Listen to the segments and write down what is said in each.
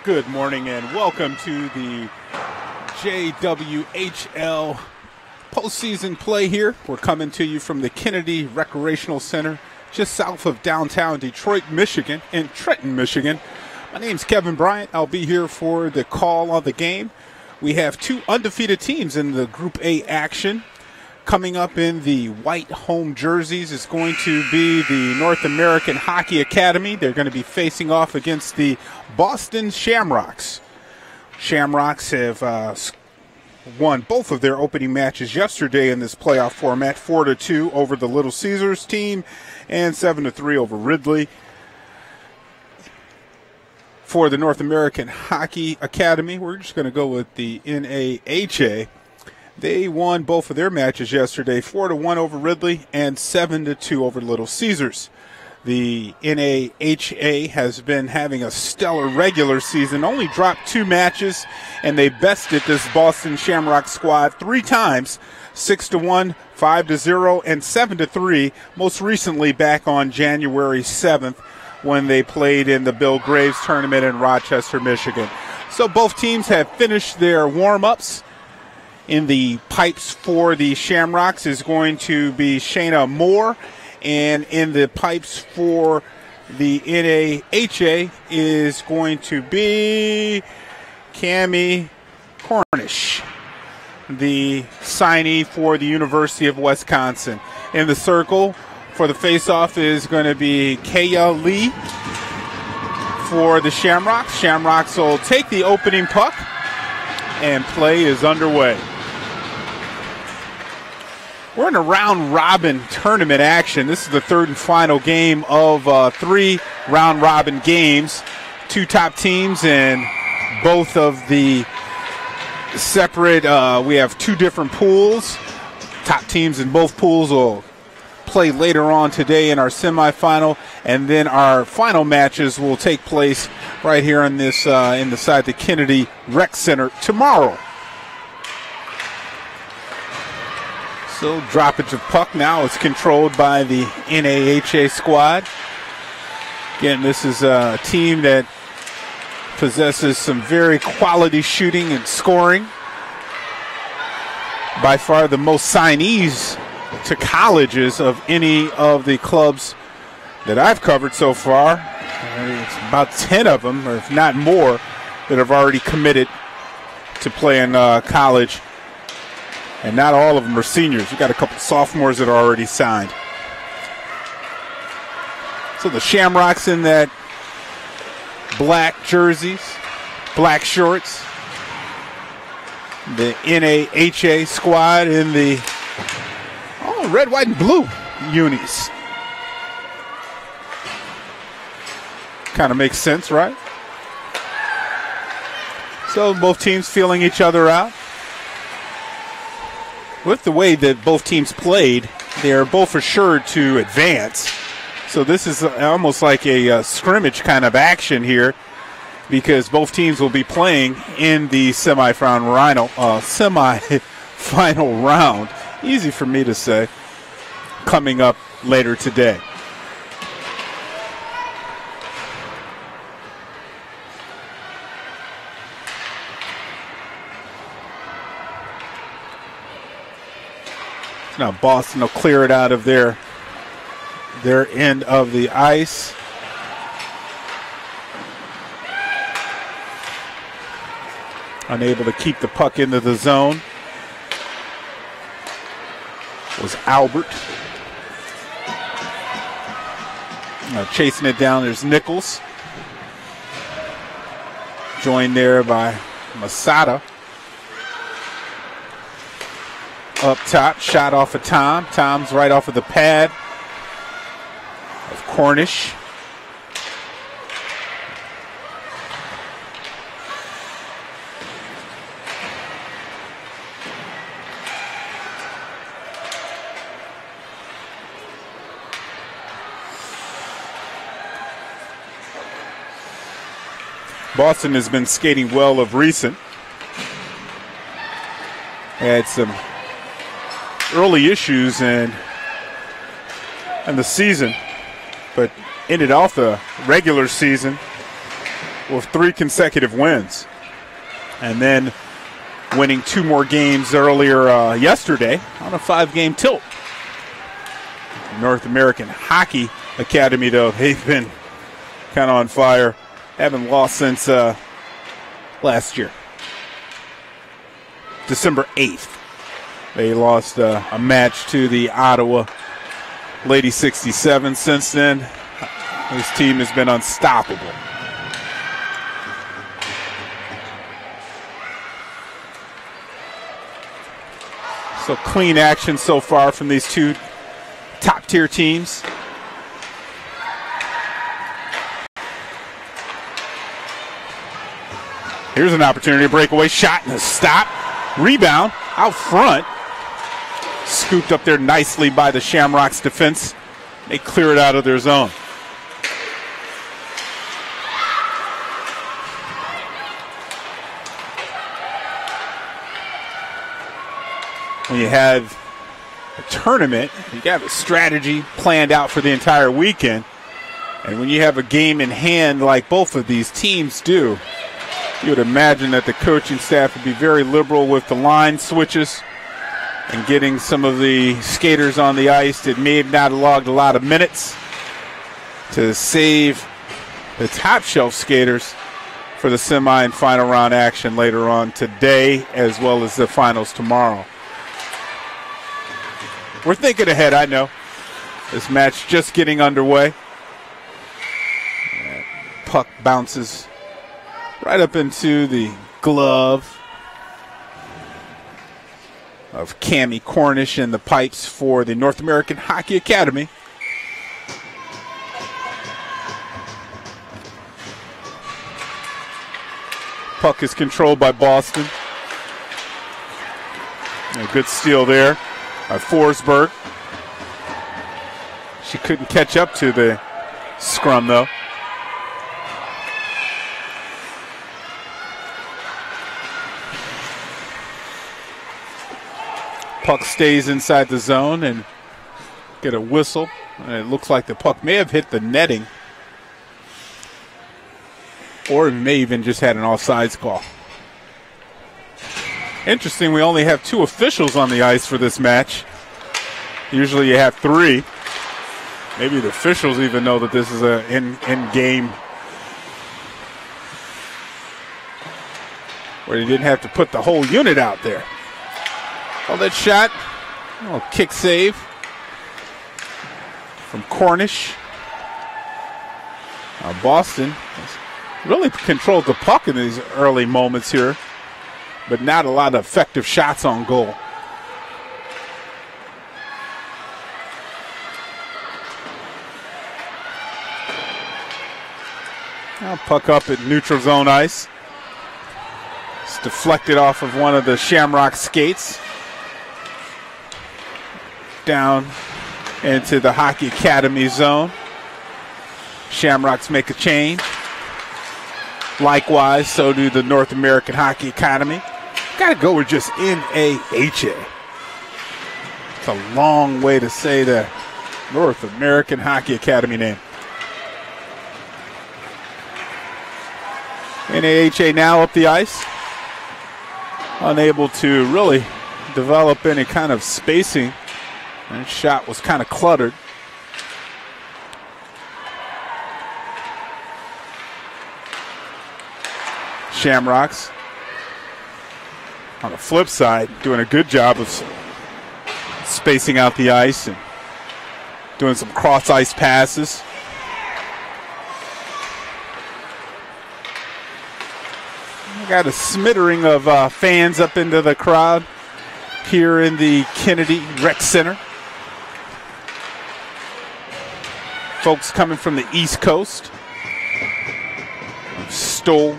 Good morning and welcome to the JWHL postseason play here. We're coming to you from the Kennedy Recreational Center just south of downtown Detroit, Michigan, in Trenton, Michigan. My name's Kevin Bryant. I'll be here for the call on the game. We have two undefeated teams in the Group A action. Coming up in the white home jerseys is going to be the North American Hockey Academy. They're going to be facing off against the Boston Shamrocks. Shamrocks have won both of their opening matches yesterday in this playoff format, 4-2 over the Little Caesars team and 7-3 over Ridley. For the North American Hockey Academy, we're just going to go with the NAHA. They won both of their matches yesterday, 4-1 over Ridley and 7-2 over Little Caesars. The NAHA has been having a stellar regular season, only dropped 2 matches, and they bested this Boston Shamrock squad 3 times, 6-1, 5-0, and 7-3, most recently back on January 7th when they played in the Bill Graves tournament in Rochester, Michigan. So both teams have finished their warm-ups. In the pipes for the Shamrocks is going to be Shayna Moore, and in the pipes for the NAHA is going to be Cammie Cornish, the signee for the University of Wisconsin. In the circle for the face-off is going to be Kaya Lee for the Shamrocks. Shamrocks will take the opening puck, and play is underway. We're in a round-robin tournament action. This is the third and final game of 3 round-robin games. 2 top teams and both of the separate, we have 2 different pools. Top teams in both pools will play later on today in our semifinal, and then our final matches will take place right here on this inside the Kennedy Rec Center tomorrow. So droppage of puck now is controlled by the NAHA squad. Again, this is a team that possesses some very quality shooting and scoring. By far the most signees to colleges of any of the clubs that I've covered so far. It's about 10 of them, or if not more, that have already committed to play in college. And not all of them are seniors. We've got a couple sophomores that are already signed. So the Shamrocks in that black jerseys, black shorts. The NAHA squad in the red, white, and blue unis. Kind of makes sense, right? So both teams feeling each other out. With the way that both teams played, they're both assured to advance. So this is almost like a scrimmage kind of action here, because both teams will be playing in the semifinal round. Easy for me to say. Coming up later today. Now Boston will clear it out of their end of the ice. Unable to keep the puck into the zone was Albert. Now chasing it down, there's Nichols. Joined there by Masada. Up top, shot off of Tom. Tom's right off of the pad of Cornish. Boston has been skating well of recent. Had some early issues in the season, but ended off the regular season with 3 consecutive wins. And then winning 2 more games earlier yesterday on a 5-game tilt. North American Hockey Academy, though, they've been kind of on fire. Haven't lost since last year. December 8th. They lost a match to the Ottawa Lady 67. Since then, this team has been unstoppable. So clean action so far from these 2 top-tier teams. Here's an opportunity, a breakaway shot and a stop. Rebound out front. Scooped up there nicely by the Shamrocks defense. They clear it out of their zone. When you have a tournament, you have a strategy planned out for the entire weekend. And when you have a game in hand like both of these teams do, you would imagine that the coaching staff would be very liberal with the line switches and getting some of the skaters on the ice that may have not logged a lot of minutes to save the top shelf skaters for the semi and final round action later on today, as well as the finals tomorrow. We're thinking ahead, I know. This match just getting underway. Puck bounces right up into the glove of Cammie Cornish in the pipes for the North American Hockey Academy. Puck is controlled by Boston. A good steal there by Forsberg. She couldn't catch up to the scrum, though. Puck stays inside the zone and get a whistle. And it looks like the puck may have hit the netting, or it may even just had an offsides call. Interesting, we only have 2 officials on the ice for this match. Usually you have 3. Maybe the officials even know that this is an in-game where you didn't have to put the whole unit out there. Oh, that shot, oh, kick save from Cornish. Boston really controlled the puck in these early moments here, but not a lot of effective shots on goal. Now puck up at neutral zone ice. It's deflected off of one of the Shamrock skates. Down into the Hockey Academy zone. Shamrocks make a change. Likewise, so do the North American Hockey Academy. Got to go with just NAHA. It's a long way to say the North American Hockey Academy name. NAHA now up the ice. Unable to really develop any kind of spacing. That shot was kind of cluttered. Shamrocks, on the flip side, doing a good job of spacing out the ice and doing some cross-ice passes. We got a smattering of fans up into the crowd here in the Kennedy Rec Center. Folks coming from the East Coast. Stowe.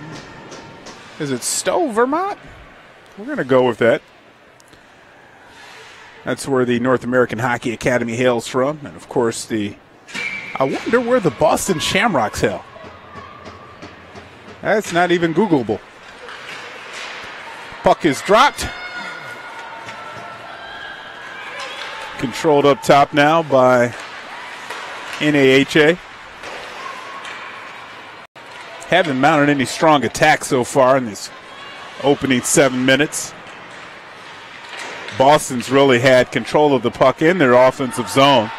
Is it Stowe, Vermont? We're going to go with that. That's where the North American Hockey Academy hails from. And, of course, I wonder where the Boston Shamrocks hail. That's not even Googleable. Puck is dropped. Controlled up top now by NAHA. haven't mounted any strong attacks so far in this opening 7 minutes. Boston's really had control of the puck in their offensive zone.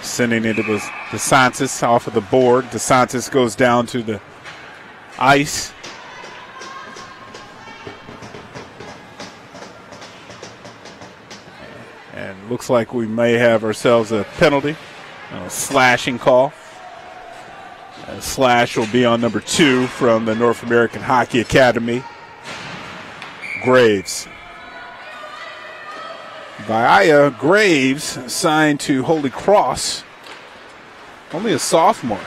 Sending it to DeSantis off of the board. DeSantis goes down to the ice. And looks like we may have ourselves a penalty, a slashing call. A slash will be on number 2 from the North American Hockey Academy, Graves. Via Graves signed to Holy Cross, only a sophomore.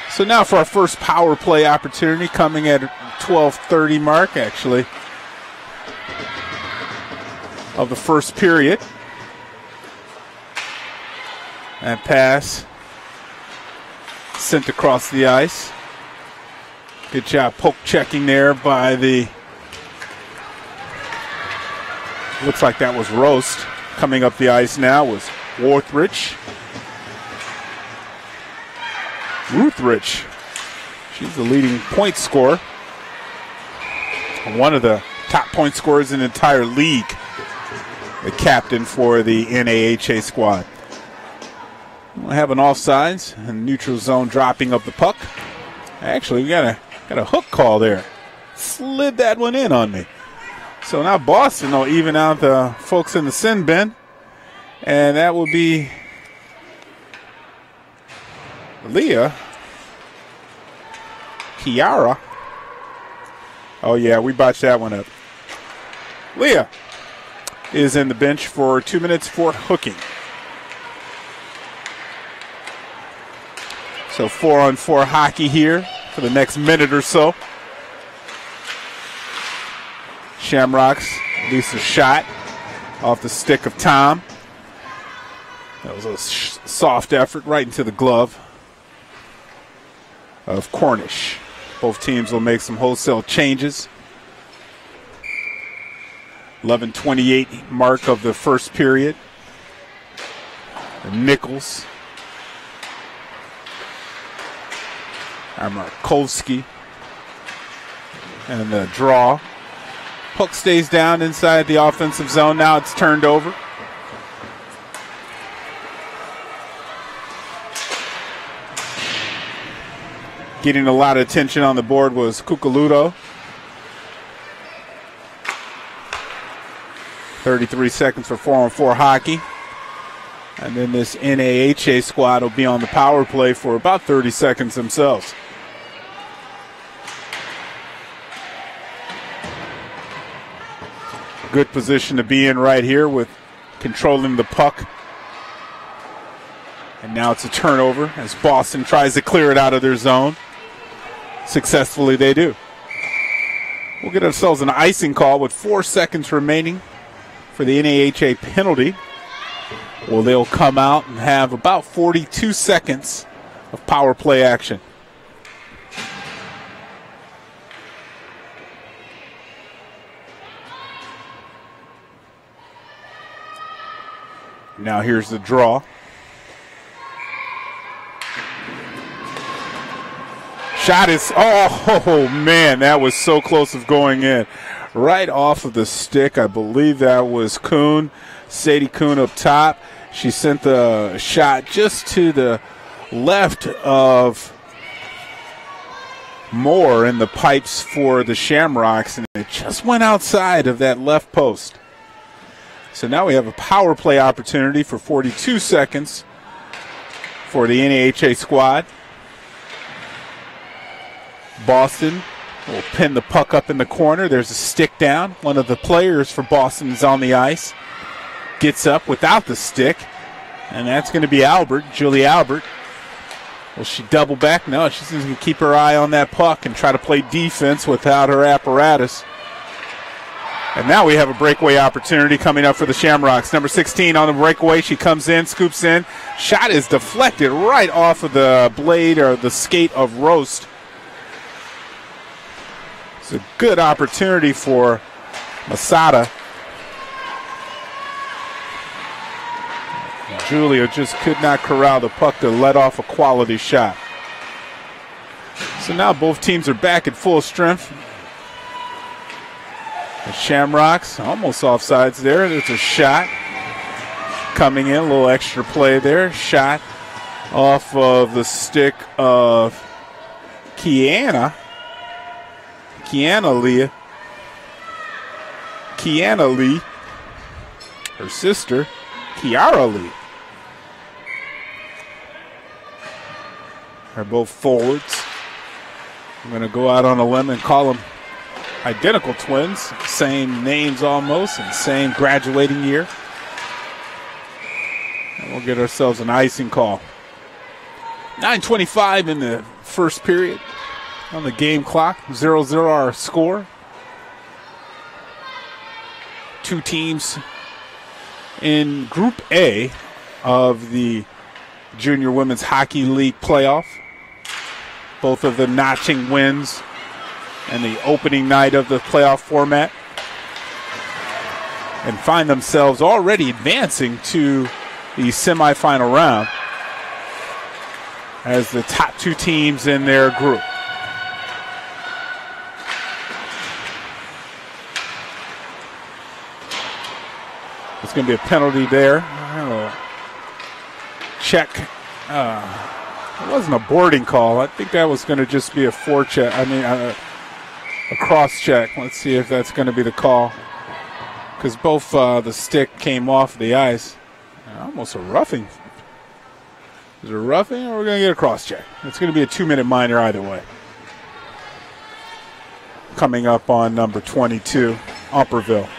So now for our first power play opportunity, coming at 12:30 mark, actually, of the first period. And pass sent across the ice. Good job poke checking there by the, looks like that was Roast. Coming up the ice now was Ruthridge. She's the leading point scorer. One of the top point scorers in the entire league. The captain for the NAHA squad. We'll have an offsides and neutral zone dropping of the puck. Actually, we got a hook call there. Slid that one in on me. So now Boston will even out the folks in the sin bin. And that will be Kiara. Oh, yeah, we botched that one up. Leah is in the bench for 2 minutes for hooking. So 4-on-4 hockey here for the next minute or so. Shamrocks release a shot off the stick of Tom. That was a soft effort right into the glove of Cornish. Both teams will make some wholesale changes. 11:28 mark of the first period. Nichols. Markovsky. And the draw. Puck stays down inside the offensive zone. Now it's turned over. Getting a lot of attention on the board was Cucoluto. 33 seconds for 4-on-4 hockey. And then this NAHA squad will be on the power play for about 30 seconds themselves. Good position to be in right here with controlling the puck. And now it's a turnover as Boston tries to clear it out of their zone. Successfully they do. We'll get ourselves an icing call with 4 seconds remaining for the NAHA penalty. Well, they'll come out and have about 42 seconds of power play action. Now here's the draw. Shot is, oh man, that was so close of going in. Right off of the stick, I believe that was Kuhn, Sadie Kuhn up top. She sent the shot just to the left of Moore in the pipes for the Shamrocks, and it just went outside of that left post. So now we have a power play opportunity for 42 seconds for the NAHA squad. Boston will pin the puck up in the corner. There's a stick down. One of the players for Boston is on the ice. Gets up without the stick, and that's going to be Albert, Julie Albert. Will she double back? No, she's going to keep her eye on that puck and try to play defense without her apparatus. And now we have a breakaway opportunity coming up for the Shamrocks. Number 16 on the breakaway. She comes in, scoops in. Shot is deflected right off of the blade or the skate of Roast. It's a good opportunity for Masada. Julia just could not corral the puck to let off a quality shot. So now both teams are back at full strength. The Shamrocks almost offsides there. There's a shot coming in, a little extra play there. Shot off of the stick of Kiana Lee, her sister, Kiara Lee. They're both forwards. I'm going to go out on a limb and call them identical twins. Same names almost and same graduating year. And we'll get ourselves an icing call. 9:25 in the first period on the game clock. 0-0 our score. Two teams in Group A of the Junior Women's Hockey League playoff. Both of them notching wins in the opening night of the playoff format, and find themselves already advancing to the semifinal round as the top two teams in their group. It's going to be a penalty there. Check. It wasn't a boarding call. I think that was going to just be a forecheck. A cross check. Let's see if that's going to be the call. Because both the stick came off the ice. Almost a roughing. Is it a roughing or we're going to get a cross check? It's going to be a 2-minute minor either way. Coming up on number 22, Umperville.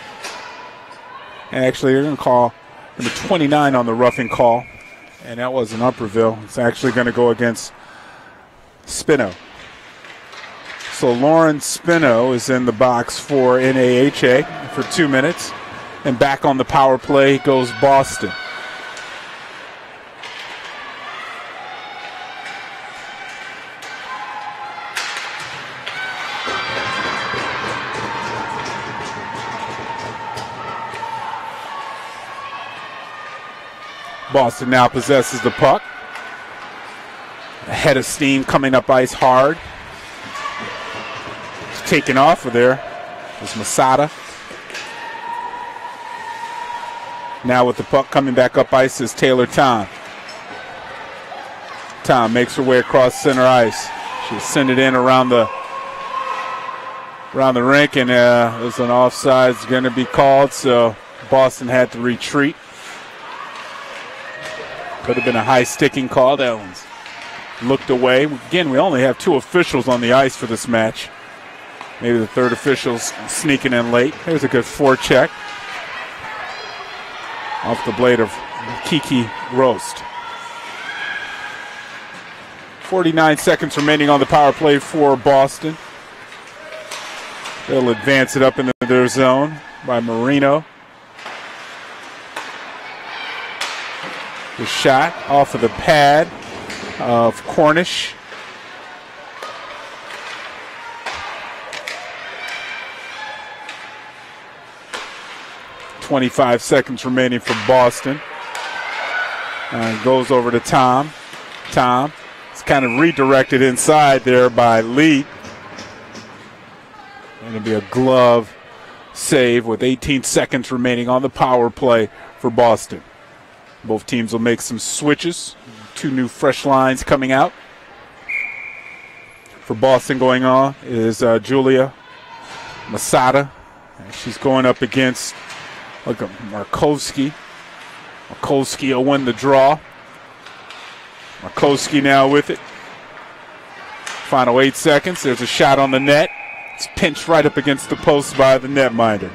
And actually, they're going to call number 29 on the roughing call. And that wasn't Umperville. It's actually going to go against Spino. So Lauren Spino is in the box for NAHA for 2 minutes. And back on the power play goes Boston. Boston now possesses the puck. A head of steam coming up ice hard. It's taken off of there. It's Masada. Now with the puck coming back up ice is Taylor Tom. Tom makes her way across center ice. She'll send it in around the rink, and there's an offside going to be called, so Boston had to retreat. Could have been a high sticking call. That one's looked away. Again, we only have two officials on the ice for this match. Maybe the third official's sneaking in late. There's a good forecheck off the blade of Kiki Roast. 49 seconds remaining on the power play for Boston. They'll advance it up into their zone by Marino. The shot off of the pad of Cornish. .25 seconds remaining for Boston. Goes over to Tom. Tom is kind of redirected inside there by Lee. Going to be a glove save with 18 seconds remaining on the power play for Boston. Both teams will make some switches. Two new fresh lines coming out. For Boston going on is Julia Masada. She's going up against Markowski. Markowski will win the draw. Markowski now with it. Final 8 seconds. There's a shot on the net. It's pinched right up against the post by the netminder.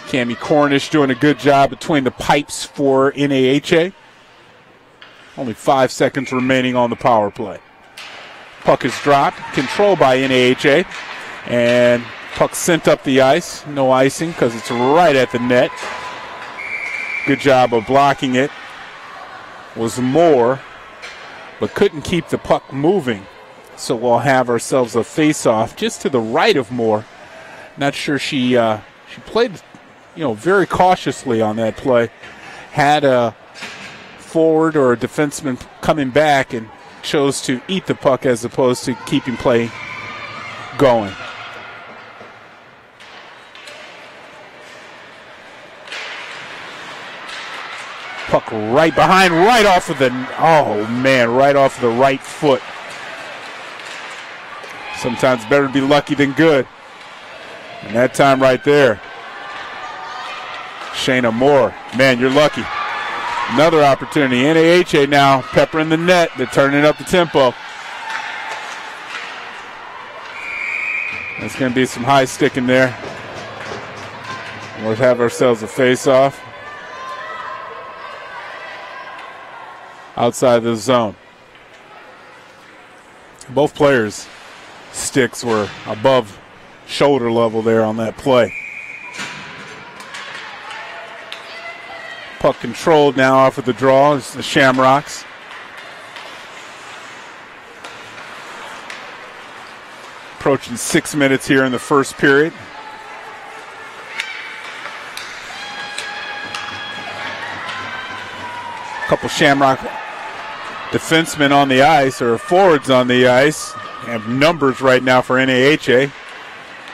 Cami Cornish doing a good job between the pipes for NAHA. Only 5 seconds remaining on the power play. Puck is dropped, controlled by NAHA, and puck sent up the ice. No icing because it's right at the net. Good job of blocking it. Was Moore, but couldn't keep the puck moving. So we'll have ourselves a face-off just to the right of Moore. Not sure she played, very cautiously on that play. Had a forward or a defenseman coming back and chose to eat the puck as opposed to keeping play going. Puck right behind, right off of the right foot. Sometimes better to be lucky than good. And that time right there, Shayna Moore, man, you're lucky. Another opportunity. NAHA now peppering the net. They're turning up the tempo. There's going to be some high sticking there. We'll have ourselves a face-off outside the zone. Both players' sticks were above shoulder level there on that play. Puck controlled now off of the draw is the Shamrocks. Approaching 6 minutes here in the first period. A couple Shamrock defensemen on the ice, or forwards on the ice. Have numbers right now for NAHA.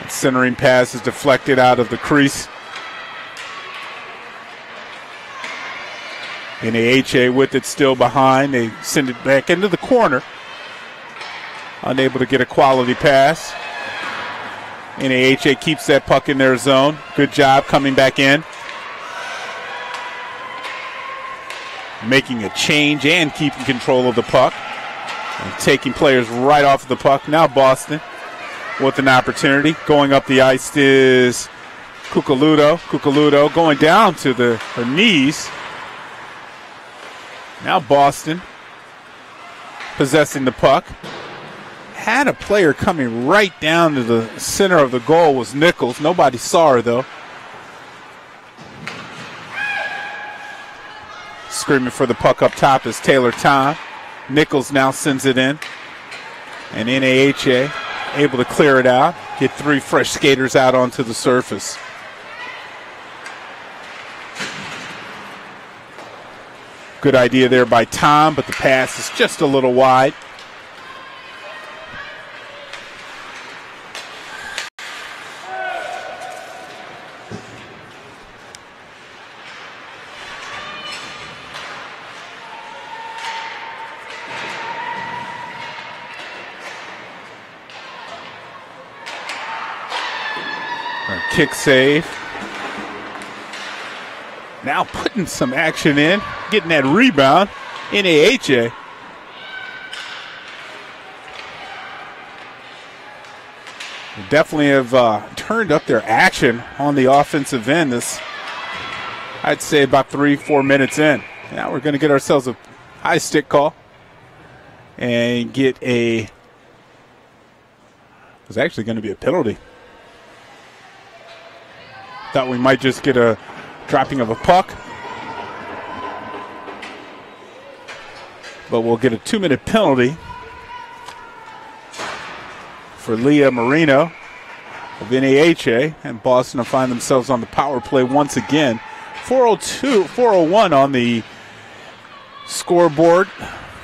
That centering pass is deflected out of the crease. NAHA with it still behind. They send it back into the corner. Unable to get a quality pass. NAHA keeps that puck in their zone. Good job coming back in. Making a change and keeping control of the puck. And taking players right off of the puck. Now Boston with an opportunity. Going up the ice is Cucoludo. Cucoludo going down to her knees. Now Boston possessing the puck. Had a player coming right down to the center of the goal was Nichols. Nobody saw her though. Screaming for the puck up top is Taylor Tom. Nichols now sends it in. And NAHA able to clear it out. Get 3 fresh skaters out onto the surface. Good idea there by Tom, but the pass is just a little wide. Kick save. Now putting some action in, getting that rebound. NAHA. Definitely have turned up their action on the offensive end. This, I'd say, about 3-4 minutes in. Now we're going to get ourselves a high stick call and get a. It's actually going to be a penalty. Thought we might just get a dropping of a puck. But we'll get a 2-minute penalty for Leah Marino of NAHA, and Boston will find themselves on the power play once again. 4:01 on the scoreboard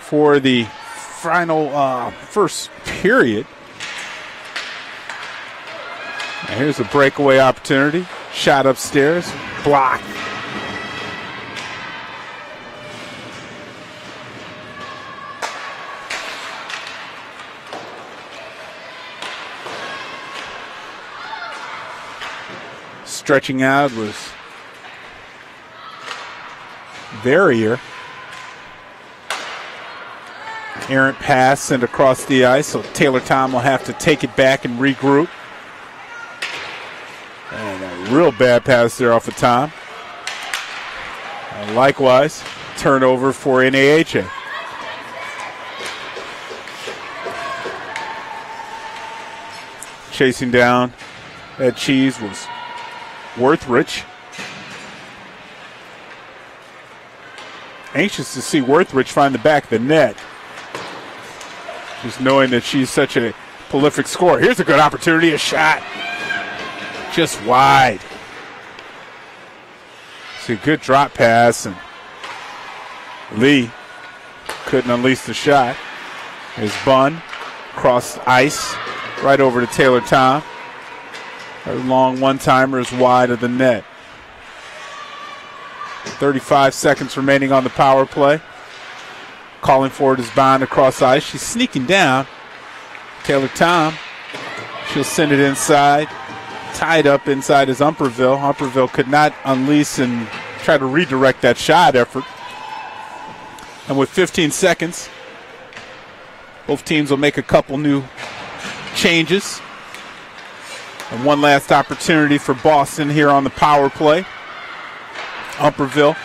for the final first period. And here's a breakaway opportunity. Shot upstairs, blocked. Stretching out was Verrier. Errant pass sent across the ice, so Taylor Tom will have to take it back and regroup. And a real bad pass there off of Tom. And likewise, turnover for NAHA. Chasing down that cheese was Worthrich. Anxious to see Worthrich find the back of the net. Just knowing that she's such a prolific scorer. Here's a good opportunity, a shot. Just wide. It's a good drop pass, and Lee couldn't unleash the shot. There's Bunn, across the ice, right over to Taylor Tom. Her long one-timer is wide of the net. 35 seconds remaining on the power play. Calling for it is Bond across the ice. She's sneaking down. Taylor Tom, she'll send it inside. Tied up inside is Umperville. Umperville could not unleash and try to redirect that shot effort. And with 15 seconds, both teams will make a couple new changes. And one last opportunity for Boston here on the power play. Umperville,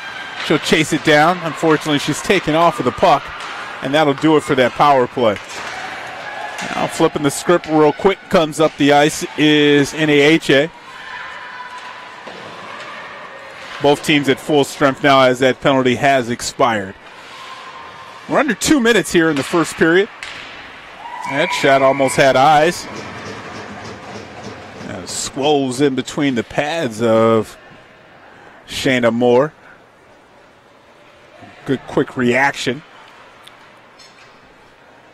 she'll chase it down. Unfortunately, she's taken off of the puck, and that'll do it for that power play. Now flipping the script real quick, comes up the ice is NAHA. Both teams at full strength now as that penalty has expired. We're under 2 minutes here in the first period. That shot almost had eyes. Squoze in between the pads of Shayna Moore. Good quick reaction.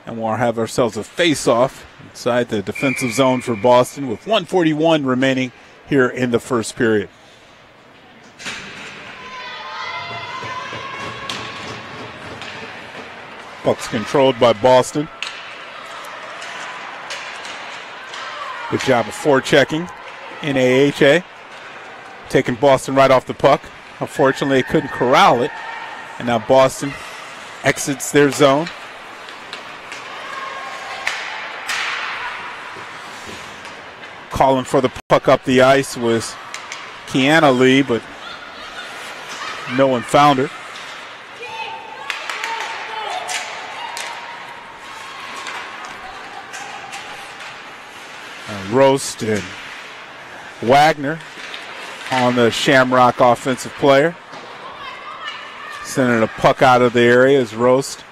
And we'll have ourselves a face-off inside the defensive zone for Boston with 1:41 remaining here in the first period. Puck's controlled by Boston. Good job of forechecking. NAHA taking Boston right off the puck. Unfortunately, they couldn't corral it. And now Boston exits their zone. Calling for the puck up the ice was Kiana Lee, but no one found her. Roast and Wagner on the Shamrock offensive player. Sending a puck out of the area as Roast,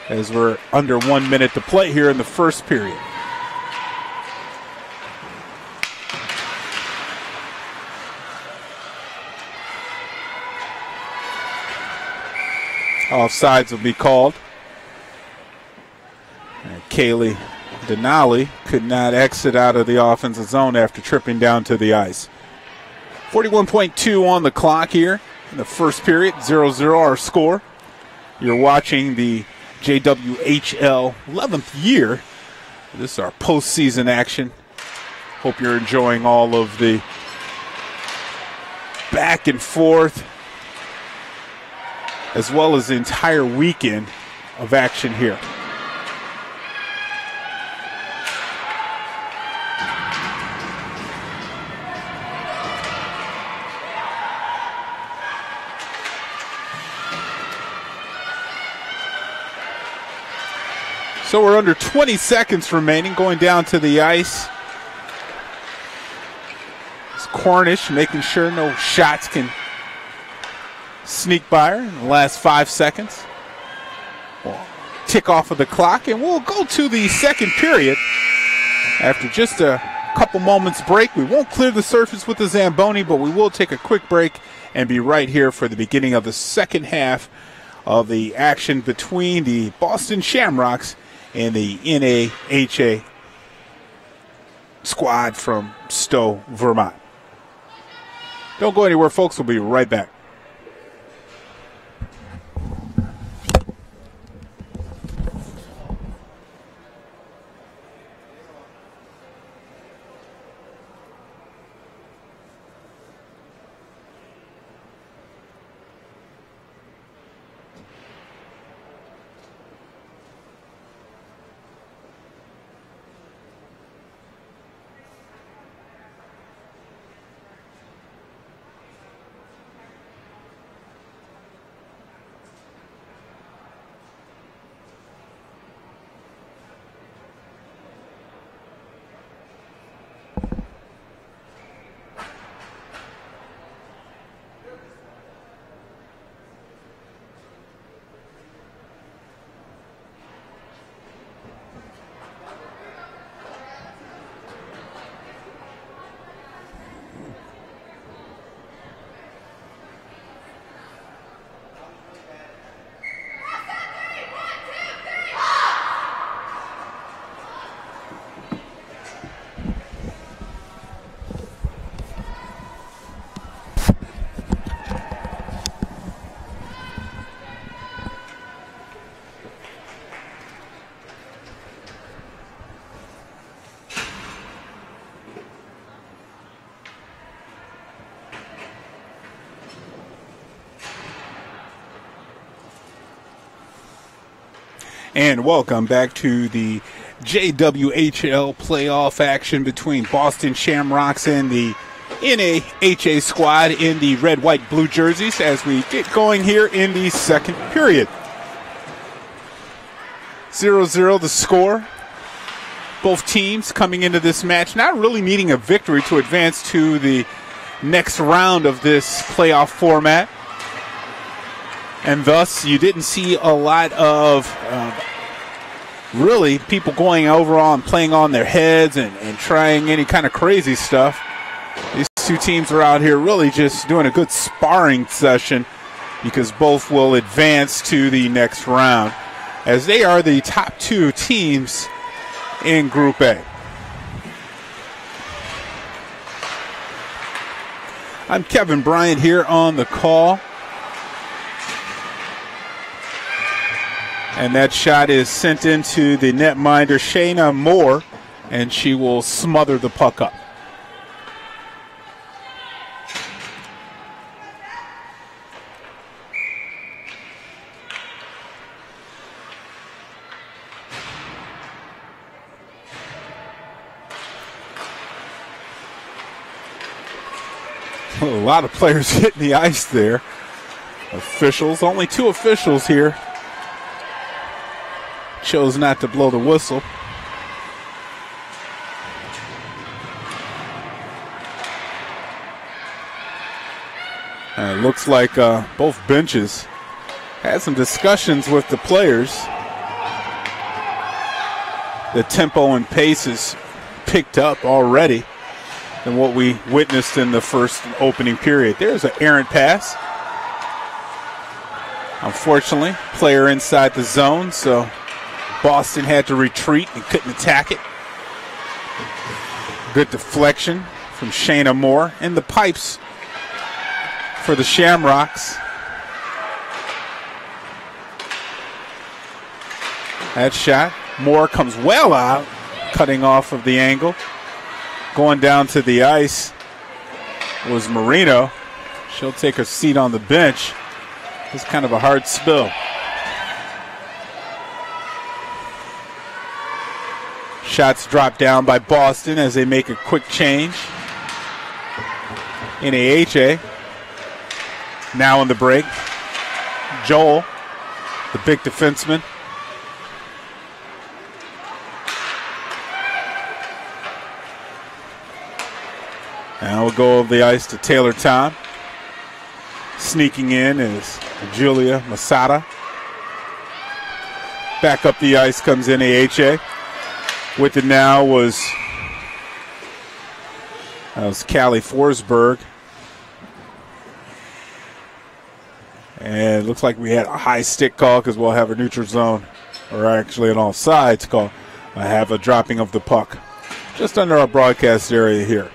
as we're under 1 minute to play here in the first period. Offsides will be called. And Kaylee Denali could not exit out of the offensive zone after tripping down to the ice. 41.2 on the clock here in the first period, 0-0 our score. You're watching the JWHL 11th year. This is our postseason action. Hope you're enjoying all of the back and forth, as well as the entire weekend of action here. So we're under 20 seconds remaining, going down to the ice. It's Cornish making sure no shots can sneak by her in the last 5 seconds. We'll tick off of the clock, and we'll go to the second period. After just a couple moments break, we won't clear the surface with the Zamboni, but we will take a quick break and be right here for the beginning of the second half of the action between the Boston Shamrocks and the NAHA squad from Stowe, Vermont. Don't go anywhere, folks. We'll be right back. And welcome back to the JWHL playoff action between Boston Shamrocks and the NAHA squad in the red, white, blue jerseys as we get going here in the second period. 0-0 the score. Both teams coming into this match not really needing a victory to advance to the next round of this playoff format. And thus, you didn't see a lot of really people going over on playing on their heads and trying any kind of crazy stuff. These two teams are out here really just doing a good sparring session because both will advance to the next round as they are the top two teams in Group A. I'm Kevin Bryant here on the call. And that shot is sent into the netminder, Shayna Moore, and she will smother the puck up. A lot of players hitting the ice there. Officials, only two officials here. Chose not to blow the whistle. It looks like both benches had some discussions with the players. The tempo and pace is picked up already than what we witnessed in the first opening period. There's an errant pass. Unfortunately, player inside the zone, so Boston had to retreat and couldn't attack it. Good deflection from Shayna Moore in the pipes for the Shamrocks. That shot, Moore comes well out, cutting off of the angle. Going down to the ice was Marino. She'll take her seat on the bench. It's kind of a hard spill. Shots dropped down by Boston as they make a quick change. NAHA now in the break. Joel, the big defenseman. Now we'll go over the ice to Taylor Tom. Sneaking in is Julia Masada. Back up the ice comes NAHA. With it now was Callie Forsberg. And it looks like we had a high stick call because we'll have a neutral zone, or actually an offsides call. I have a dropping of the puck just under our broadcast area here.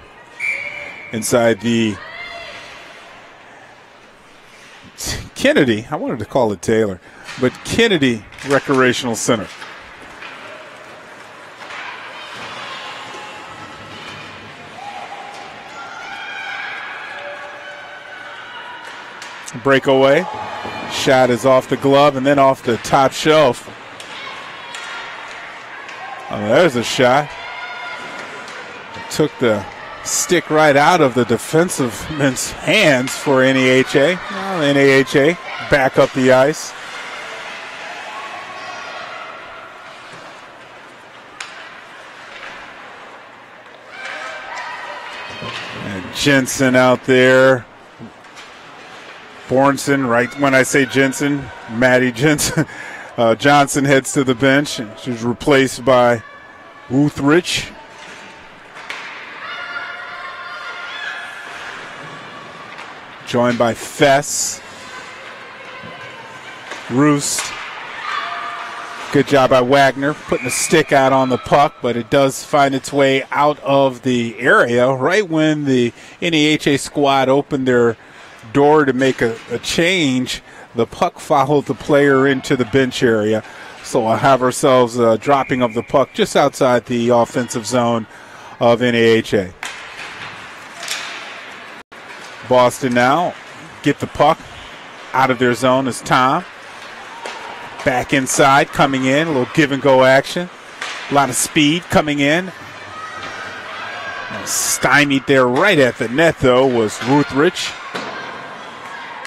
Inside the Kennedy, I wanted to call it Taylor, but Kennedy Recreational Center. Breakaway. Shot is off the glove and then off the top shelf. Oh, there's a shot. Took the stick right out of the defenseman's hands for NAHA. Well, NAHA back up the ice. And Jensen out there. Bornson, right when I say Jensen, Maddie Jensen. Johnson heads to the bench. She's replaced by Wuthrich. Joined by Fess. Roost. Good job by Wagner putting a stick out on the puck, but it does find its way out of the area right when the NAHA squad opened their door to make a change. The puck followed the player into the bench area. So we'll have ourselves a dropping of the puck just outside the offensive zone of NAHA. Boston now get the puck out of their zone as Tom. Back inside, coming in, a little give and go action. A lot of speed coming in. Stymied there right at the net, though, was Ruthridge.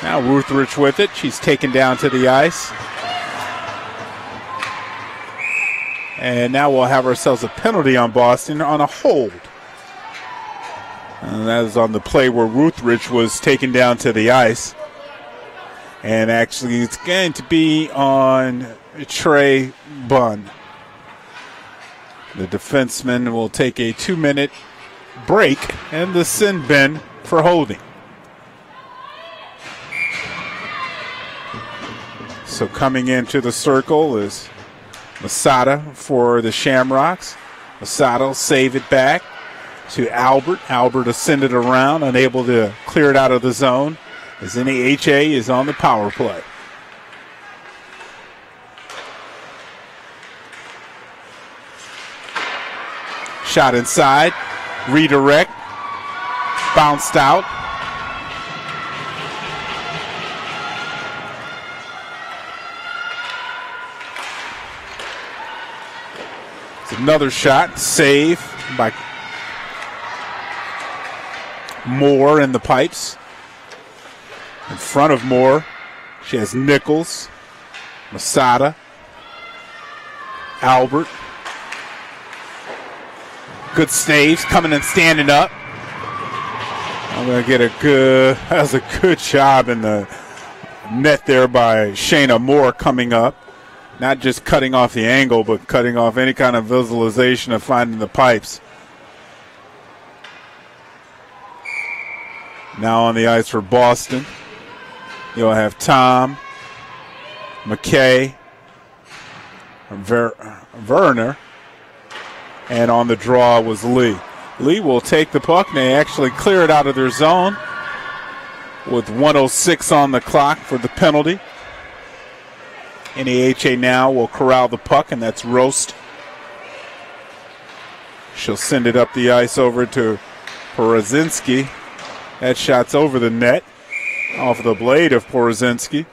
Now Ruthridge with it. She's taken down to the ice. And now we'll have ourselves a penalty on Boston on a hold. And that is on the play where Ruthridge was taken down to the ice. And actually it's going to be on Trey Bunn. The defenseman will take a 2-minute break and the sin bin for holding. So coming into the circle is Masada for the Shamrocks. Masada will save it back to Albert. Albert ascended around, unable to clear it out of the zone as NAHA is on the power play. Shot inside, redirect, bounced out. It's another shot, save by Moore in the pipes. In front of Moore, she has Nichols, Masada, Albert. Good saves, coming and standing up. I'm going to get a good, that was a good job in the net there by Shayna Moore coming up. Not just cutting off the angle, but cutting off any kind of visualization of finding the pipes. Now on the ice for Boston, you'll have Tom, McKay, Werner, and on the draw was Lee. Lee will take the puck, and they actually clear it out of their zone with 1:06 on the clock for the penalty. NAHA now will corral the puck, and that's Roast. She'll send it up the ice over to Porozinski. That shot's over the net, off the blade of Porozinski.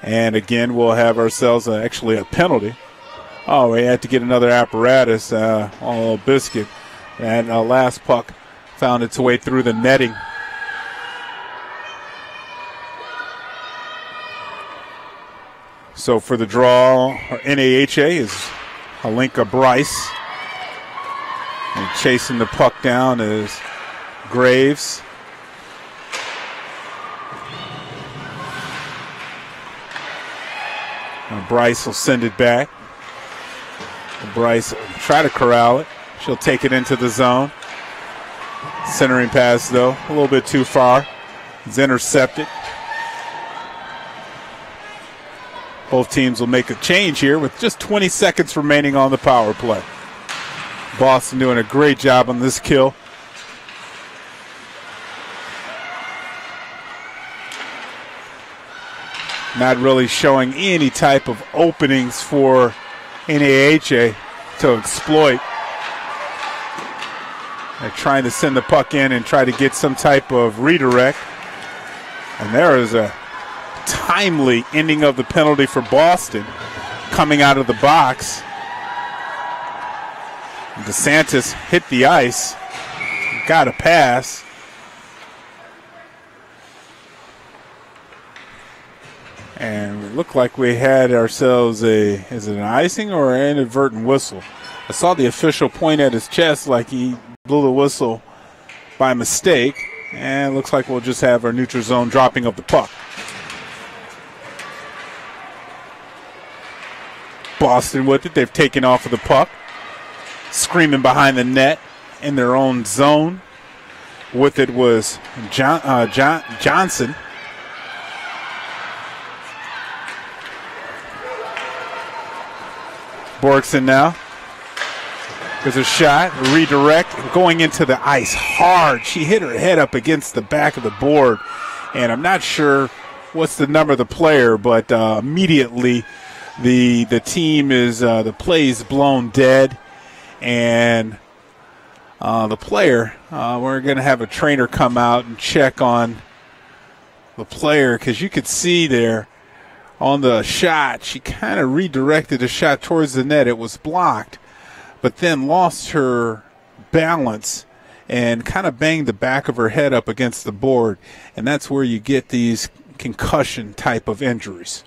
And again, we'll have ourselves actually a penalty. Oh, we had to get another apparatus on a little biscuit. And last puck found its way through the netting. So for the draw, NAHA is Halinka Bryce. And chasing the puck down is Graves. And Bryce will send it back. And Bryce will try to corral it. She'll take it into the zone. Centering pass, though, a little bit too far. It's intercepted. Both teams will make a change here with just 20 seconds remaining on the power play. Boston doing a great job on this kill. Not really showing any type of openings for NAHA to exploit. They're trying to send the puck in and try to get some type of redirect. And there is a timely ending of the penalty for Boston coming out of the box. DeSantis hit the ice, got a pass. And it looked like we had ourselves is it an icing or an inadvertent whistle? I saw the official point at his chest like he blew the whistle by mistake. And it looks like we'll just have our neutral zone dropping of the puck. Boston with it. They've taken off of the puck. Screaming behind the net in their own zone. With it was Johnson. Borgson now. There's a shot, a redirect, going into the ice hard. She hit her head up against the back of the board. And I'm not sure what's the number of the player, but immediately the team is, the play is blown dead. And the player, we're going to have a trainer come out and check on the player, because you could see there on the shot, she kind of redirected the shot towards the net. It was blocked, but then lost her balance and kind of banged the back of her head up against the board, and that's where you get these concussion type of injuries.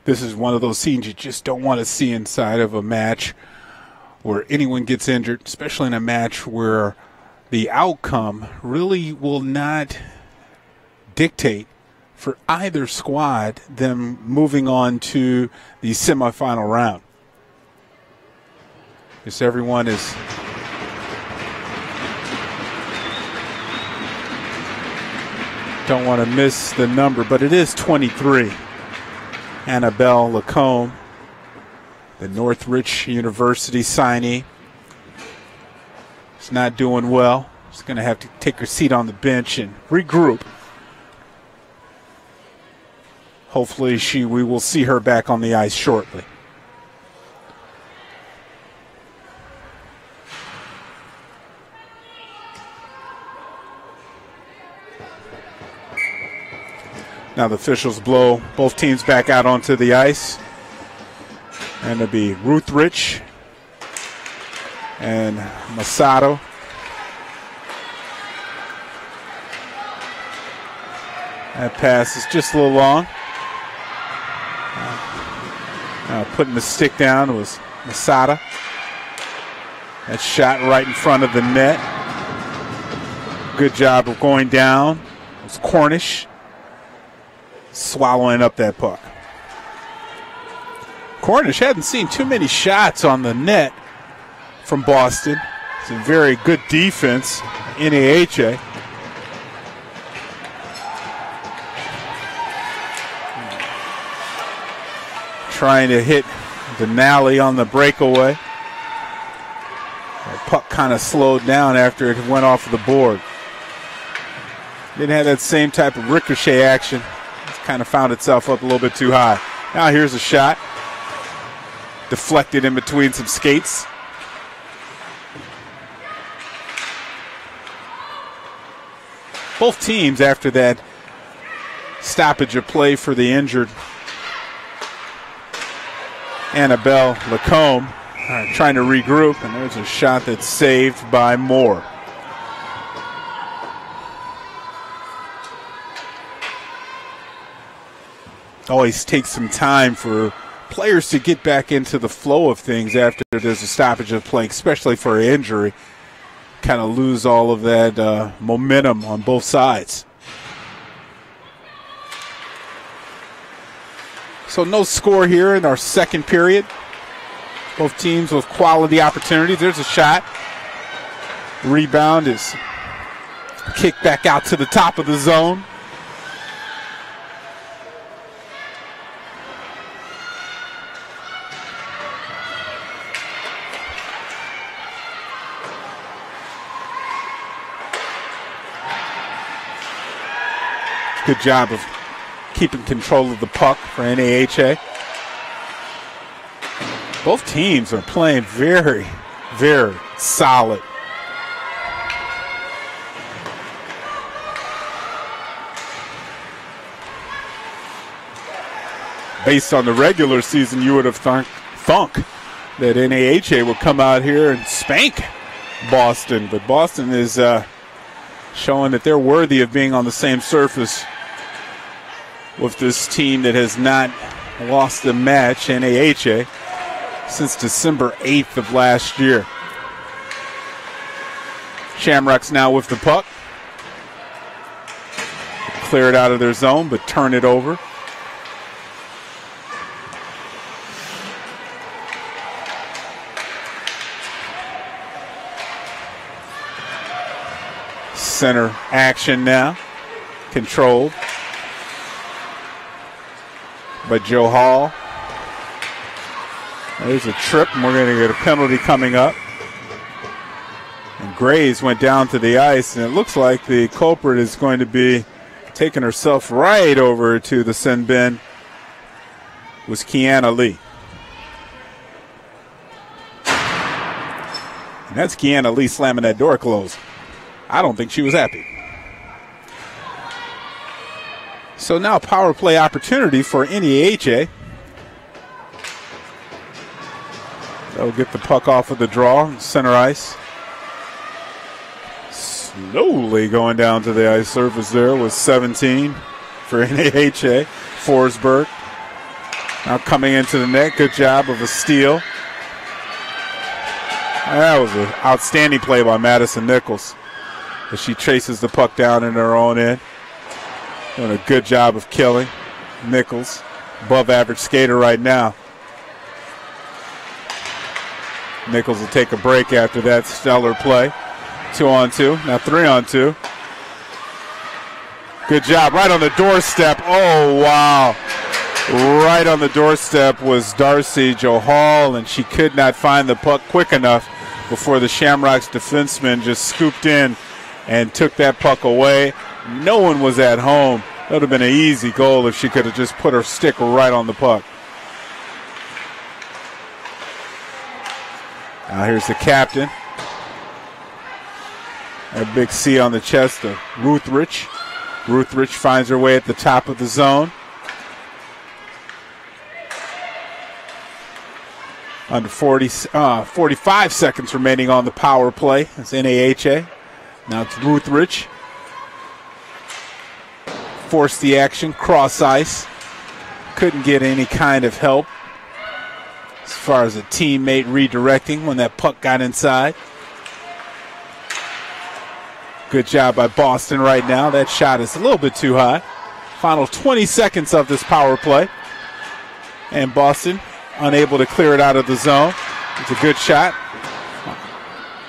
This is one of those scenes you just don't want to see inside of a match where anyone gets injured, especially in a match where the outcome really will not dictate for either squad them moving on to the semifinal round. Just everyone is don't want to miss the number, but it is 23. Annabelle Lacombe, the Northridge University signee, is not doing well. She's going to have to take her seat on the bench and regroup. Hopefully we will see her back on the ice shortly. Now the officials blow both teams back out onto the ice. And it'll be Ruth Rich and Masato. That pass is just a little long. Putting the stick down was Masada. That shot right in front of the net. Good job of going down. It was Cornish swallowing up that puck. Cornish hadn't seen too many shots on the net from Boston. It's a very good defense, NAHA. Trying to hit Denali on the breakaway. The puck kind of slowed down after it went off of the board. Didn't have that same type of ricochet action. Kind of found itself up a little bit too high. Now here's a shot. Deflected in between some skates. Both teams, after that stoppage of play for the injured Annabelle Lacombe, trying to regroup, and there's a shot that's saved by Moore. Always takes some time for players to get back into the flow of things after there's a stoppage of play, especially for an injury. Kind of lose all of that momentum on both sides. So no score here in our second period. Both teams with quality opportunities. There's a shot. Rebound is kicked back out to the top of the zone. Good job of keeping control of the puck for NAHA. Both teams are playing very, very solid. Based on the regular season, you would have thunk that NAHA would come out here and spank Boston, but Boston is showing that they're worthy of being on the same surface with this team that has not lost a match, NAHA, since December 8th of last year. Shamrocks now with the puck. Clear it out of their zone, but turn it over. center action now. Controlled by Joe Hall. There's a trip, and we're going to get a penalty coming up. And Graves went down to the ice, and it looks like the culprit is going to be taking herself right over to the sin bin. Was Kiana Lee. And that's Kiana Lee slamming that door closed. I don't think she was happy. So now power play opportunity for NAHA. They'll get the puck off of the draw, center ice. Slowly going down to the ice surface there was 17 for NAHA. Forsberg now coming into the net. Good job of a steal. That was an outstanding play by Madison Nichols as she chases the puck down in her own end. Doing a good job of killing. Nichols, above average skater right now. Nichols will take a break after that stellar play. 2-on-2, now 3-on-2. Good job, right on the doorstep. Oh, wow. Right on the doorstep was Darcy Johal, and she could not find the puck quick enough before the Shamrocks defenseman just scooped in and took that puck away. No one was at home. That would have been an easy goal if she could have just put her stick right on the puck. Now here's the captain. A big C on the chest of Ruthrich. Ruthrich finds her way at the top of the zone. Under 45 seconds remaining on the power play. It's NAHA. Now it's Ruthrich. Forced the action, cross ice. Couldn't get any kind of help as far as a teammate redirecting when that puck got inside. Good job by Boston right now. That shot is a little bit too high. Final 20 seconds of this power play. And Boston unable to clear it out of the zone. It's a good shot.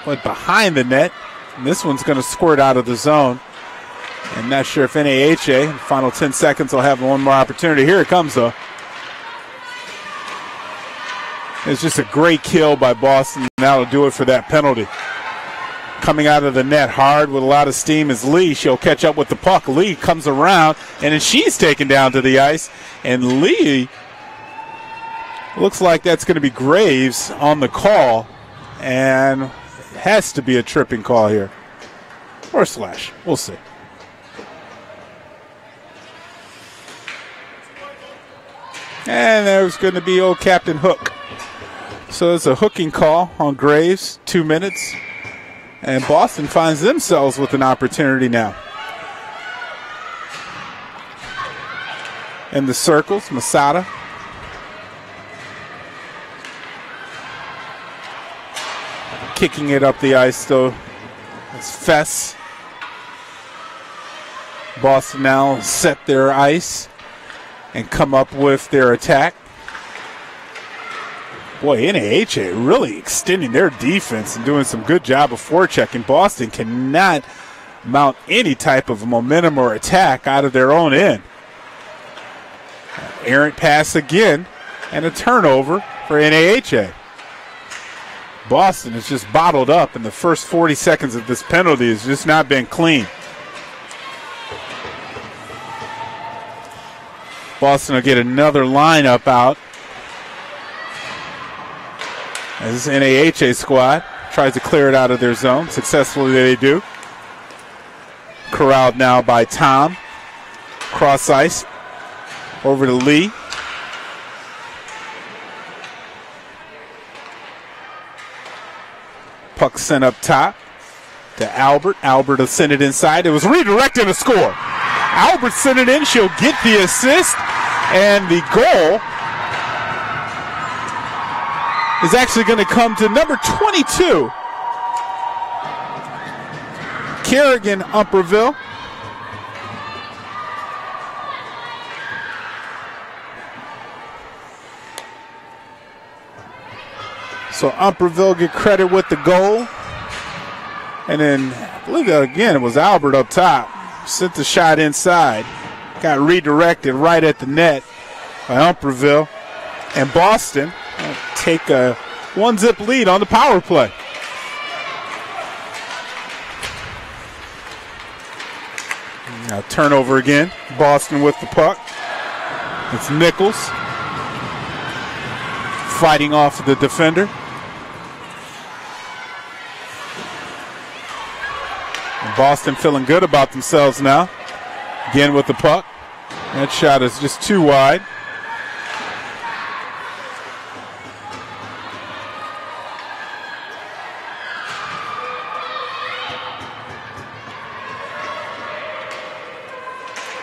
Went behind the net. And this one's going to squirt out of the zone. I'm not sure if NAHA, in the final 10 seconds, will have one more opportunity. Here it comes, though. It's just a great kill by Boston. That'll do it for that penalty. Coming out of the net hard with a lot of steam is Lee. She'll catch up with the puck. Lee comes around, and then she's taken down to the ice. And Lee, looks like that's going to be Graves on the call. And it has to be a tripping call here. Or slash. We'll see. And there's going to be old Captain Hook. So it's a hooking call on Graves, 2 minutes. And Boston finds themselves with an opportunity now. In the circles, Masada. Kicking it up the ice, though. It's Fess. Boston now set their ice and come up with their attack. Boy, NAHA really extending their defense and doing some good job of forechecking. Boston cannot mount any type of momentum or attack out of their own end. Errant pass again and a turnover for NAHA. Boston is just bottled up, and the first 40 seconds of this penalty has just not been clean. Boston will get another lineup out. As this NAHA squad tries to clear it out of their zone. Successfully they do. Corralled now by Tom. Cross ice. Over to Lee. Puck sent up top to Albert. Albert will send it inside. It was redirected to score. Albert sent it in. She'll get the assist. And the goal is actually going to come to number 22, Kerrigan Umperville. So Umperville get credit with the goal. And then I believe that again, it was Albert up top. Sent the shot inside. Got redirected right at the net by Umperville. And Boston take a 1-zip lead on the power play. Now turnover again. Boston with the puck. It's Nichols fighting off the defender. And Boston feeling good about themselves now. Again with the puck. That shot is just too wide.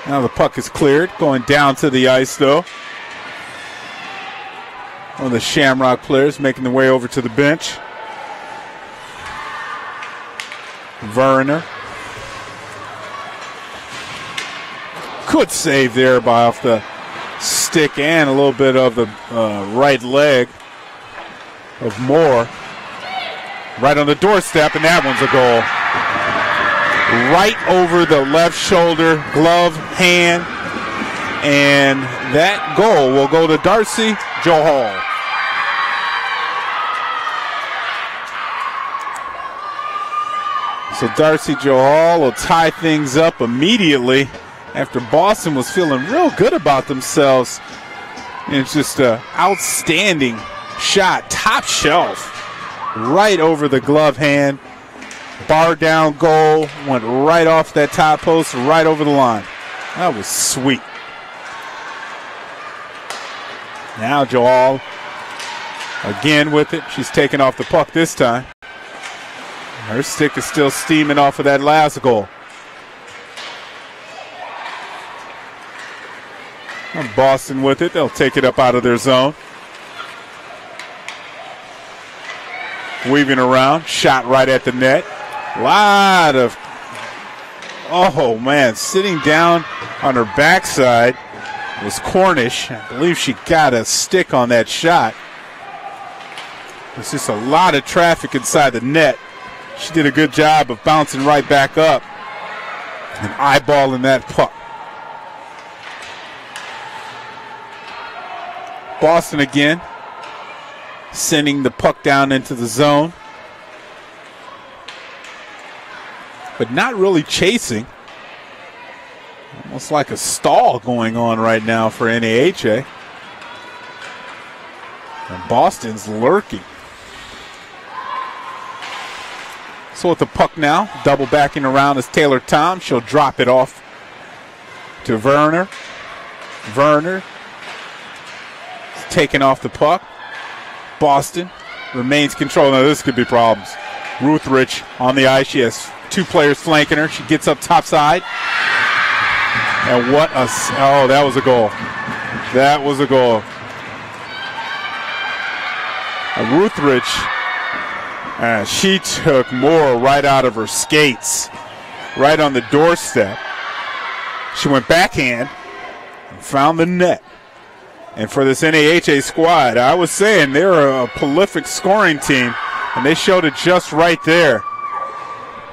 Now the puck is cleared, going down to the ice though. One of the Shamrock players making their way over to the bench. Werner. Good save there by off the stick and a little bit of the right leg of Moore. Right on the doorstep, and that one's a goal. Right over the left shoulder, glove, hand, and that goal will go to Darcy Johal. So Darcy Johal will tie things up immediately after Boston was feeling real good about themselves. And it's just an outstanding shot, top shelf, right over the glove hand. Bar down goal, went right off that top post, right over the line. That was sweet. Now Joel again with it. She's taking off the puck this time. Her stick is still steaming off of that last goal. And Boston with it. They'll take it up out of their zone. Weaving around, shot right at the net. Lot of, oh man, sitting down on her backside was Cornish. I believe she got a stick on that shot. There's just a lot of traffic inside the net. She did a good job of bouncing right back up and eyeballing that puck. Boston again, sending the puck down into the zone, but not really chasing. Almost like a stall going on right now for NAHA. And Boston's lurking. So with the puck now, double backing around is Taylor Tom. She'll drop it off to Werner. Werner is taking off the puck. Boston remains control. Now this could be problems. Ruthridge on the ice. She has two players flanking her. She gets up top side. And what a, oh, that was a goal. That was a goal. Ruthridge, she took Moore right out of her skates, right on the doorstep. She went backhand and found the net. And for this NAHA squad, I was saying they're a prolific scoring team, and they showed it just right there.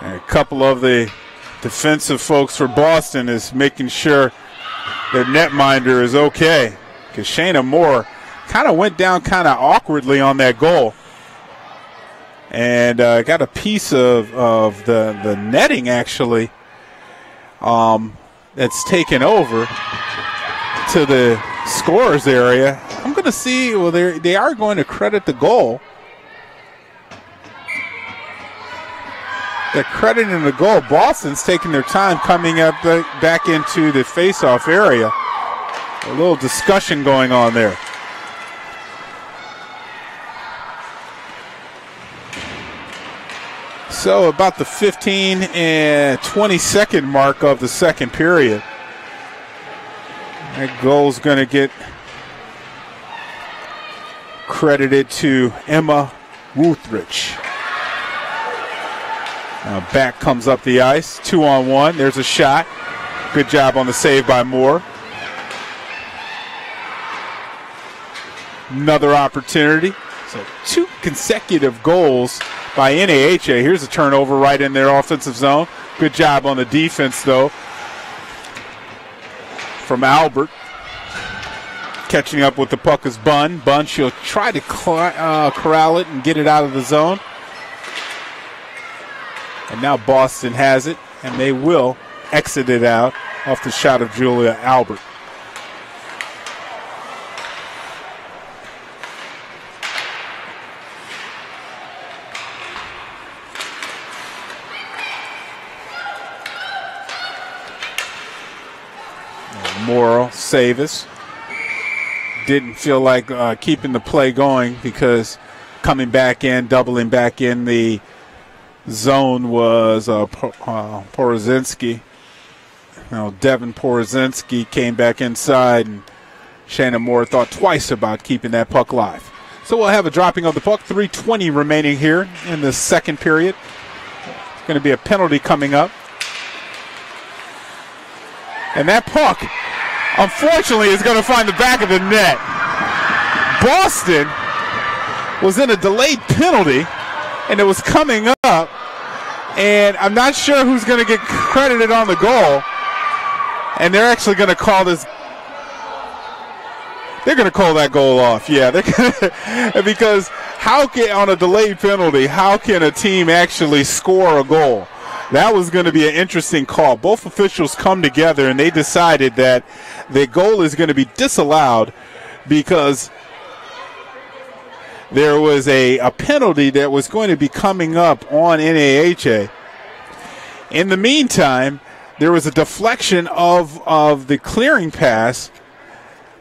And a couple of the defensive folks for Boston is making sure their netminder is okay, because Shayna Moore kind of went down kind of awkwardly on that goal and got a piece of the netting actually that's taken over to the scorer's area. I'm going to see, well, they are going to credit the goal. They're crediting the goal. Boston's taking their time coming up back into the face-off area. A little discussion going on there. So about the 15 and 20-second mark of the second period. That goal's going to get credited to Emma Ruthridge. Now back comes up the ice, 2-on-1. There's a shot. Good job on the save by Moore. Another opportunity. So 2 consecutive goals by NAHA. Here's a turnover right in their offensive zone. Good job on the defense, though, from Albert. Catching up with the puck is Bunn. Bunn, she'll try to corral it and get it out of the zone. And now Boston has it, and they will exit it out off the shot of Julia Albert. Morrow, Savis. Didn't feel like keeping the play going because coming back in, doubling back in the zone was Porozinski. Devin Porozinski came back inside, and Shannon Moore thought twice about keeping that puck live. So we'll have a dropping of the puck. 3:20 remaining here in the second period. It's going to be a penalty coming up. And that puck, unfortunately, is going to find the back of the net. Boston was in a delayed penalty, and it was coming up. And I'm not sure who's going to get credited on the goal. And they're actually going to call this. They're going to call that goal off. Yeah, they're gonna, because how can, on a delayed penalty, how can a team actually score a goal? That was going to be an interesting call. Both officials come together, and they decided that the goal is going to be disallowed because there was a penalty that was going to be coming up on NAHA. In the meantime, there was a deflection of the clearing pass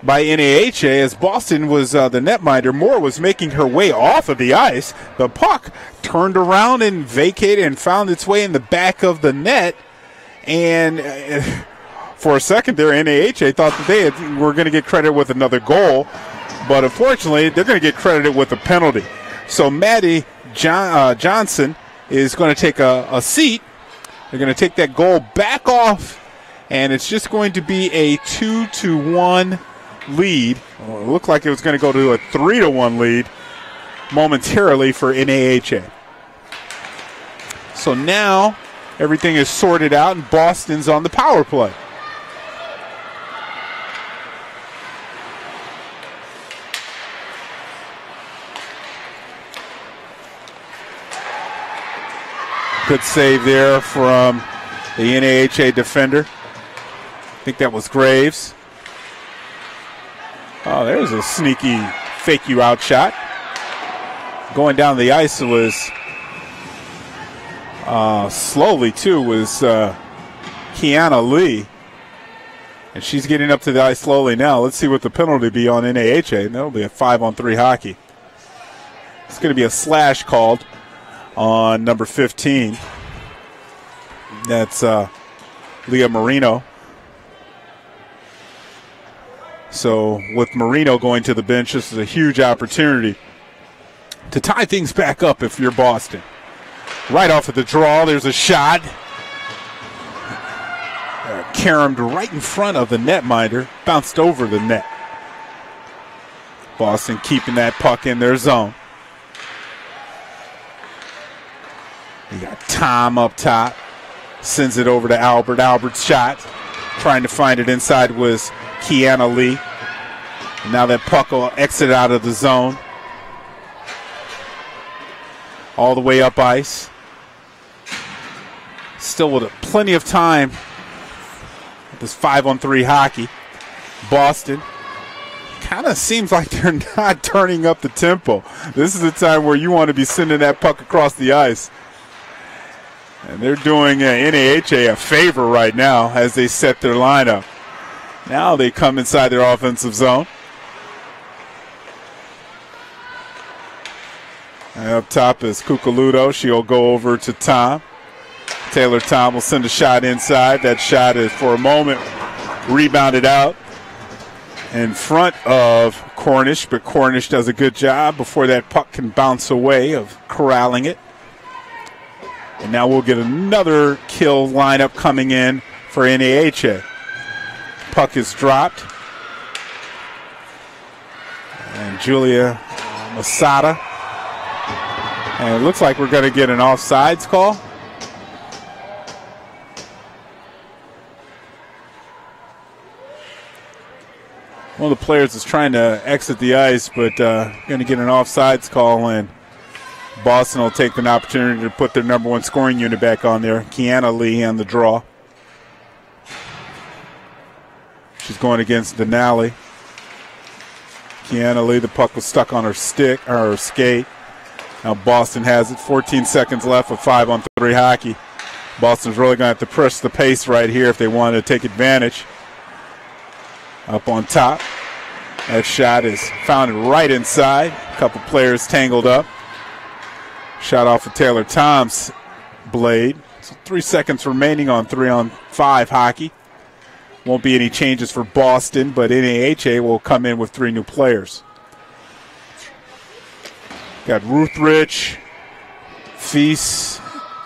by NAHA as Boston was the netminder. Moore was making her way off of the ice. The puck turned around and vacated and found its way in the back of the net. And for a second there, NAHA thought that they were going to get credit with another goal. But unfortunately, they're going to get credited with a penalty. So Maddie Johnson is going to take a seat. They're going to take that goal back off. And it's just going to be a 2-1 lead. Well, it looked like it was going to go to a 3-1 lead momentarily for NAHA. So now everything is sorted out and Boston's on the power play. Good save there from the NAHA defender. I think that was Graves. Oh, there's a sneaky fake you out shot. Going down the ice was slowly too was Kiana Lee. And she's getting up to the ice slowly now. Let's see what the penalty be on NAHA. That'll be a 5-on-3 hockey. It's going to be a slash called on number 15. That's Leah Marino. So with Marino going to the bench, this is a huge opportunity to tie things back up if you're Boston. Right off of the draw, there's a shot. Caromed right in front of the netminder, bounced over the net. Boston keeping that puck in their zone. You got Tom up top, sends it over to Albert. Albert's shot, trying to find it inside was Kiana Lee. Now that puck will exit out of the zone. All the way up ice. Still with plenty of time. This 5-on-3 hockey. Boston kind of seems like they're not turning up the tempo. This is the time where you want to be sending that puck across the ice. And they're doing NAHA a favor right now as they set their lineup. Now they come inside their offensive zone. And up top is Cucoluto. She'll go over to Tom. Taylor Tom will send a shot inside. That shot is, for a moment, rebounded out in front of Cornish, but Cornish does a good job before that puck can bounce away of corralling it. And now we'll get another kill lineup coming in for NAHA. Puck is dropped. And Julia Masada And it looks like we're going to get an offsides call. One of the players is trying to exit the ice, but going to get an offsides call, and Boston will take an opportunity to put their number one scoring unit back on there, Kiana Lee, on the draw. She's going against Denali. Kiana Lee, the puck was stuck on her stick or her skate. Now Boston has it. 14 seconds left with 5-on-3 hockey. Boston's really going to have to push the pace right here if they want to take advantage. Up on top. That shot is found right inside. A couple players tangled up. Shot off of Taylor Tom's blade. So 3 seconds remaining on 3-on-5 hockey. Won't be any changes for Boston, but NAHA will come in with 3 new players. Got Ruthrich, Feast,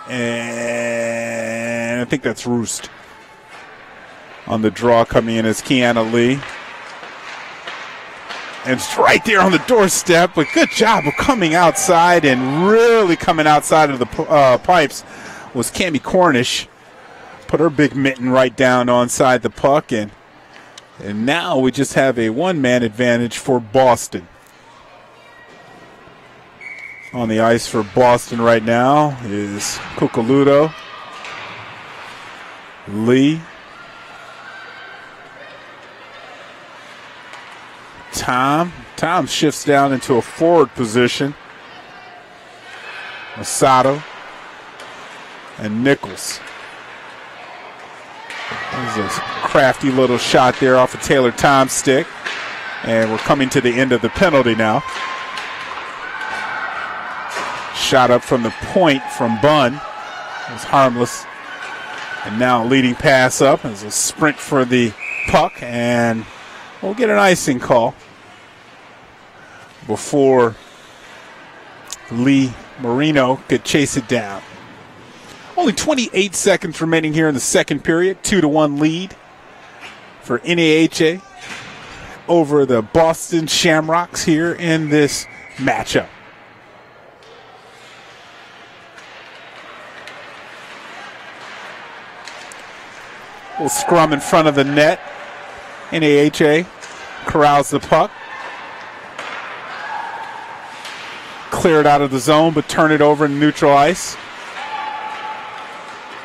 and I think that's Roost. On the draw coming in as Kiana Lee. And it's right there on the doorstep, but good job of coming outside, and really coming outside of the pipes was Cammie Cornish. Put her big mitten right down onside the puck, and now we just have a one-man advantage for Boston. On the ice for Boston right now is Cucoluto, Lee, Tom. Tom shifts down into a forward position. Masato and Nichols. There's a crafty little shot there off of Taylor Tom's stick. And we're coming to the end of the penalty now. Shot up from the point from Bunn. It was harmless. And now leading pass up. There's a sprint for the puck, and we'll get an icing call before Lee Marino could chase it down. Only 28 seconds remaining here in the second period. 2-1 lead for NAHA over the Boston Shamrocks here in this matchup. We'll scrum in front of the net. NAHA corrals the puck. Clear it out of the zone, but turn it over in neutral ice.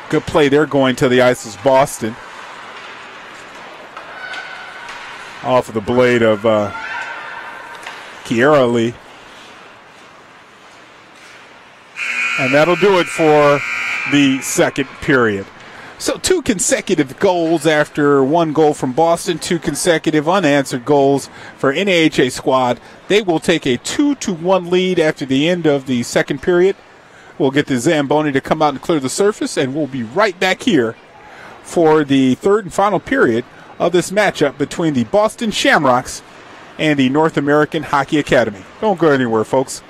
Good play there going to the ice is Boston. Off of the blade of Kiera Lee. And that'll do it for the second period. So 2 consecutive goals after 1 goal from Boston, 2 consecutive unanswered goals for NAHA squad. They will take a 2-1 lead after the end of the second period. We'll get the Zamboni to come out and clear the surface, and we'll be right back here for the third and final period of this matchup between the Boston Shamrocks and the North American Hockey Academy. Don't go anywhere, folks.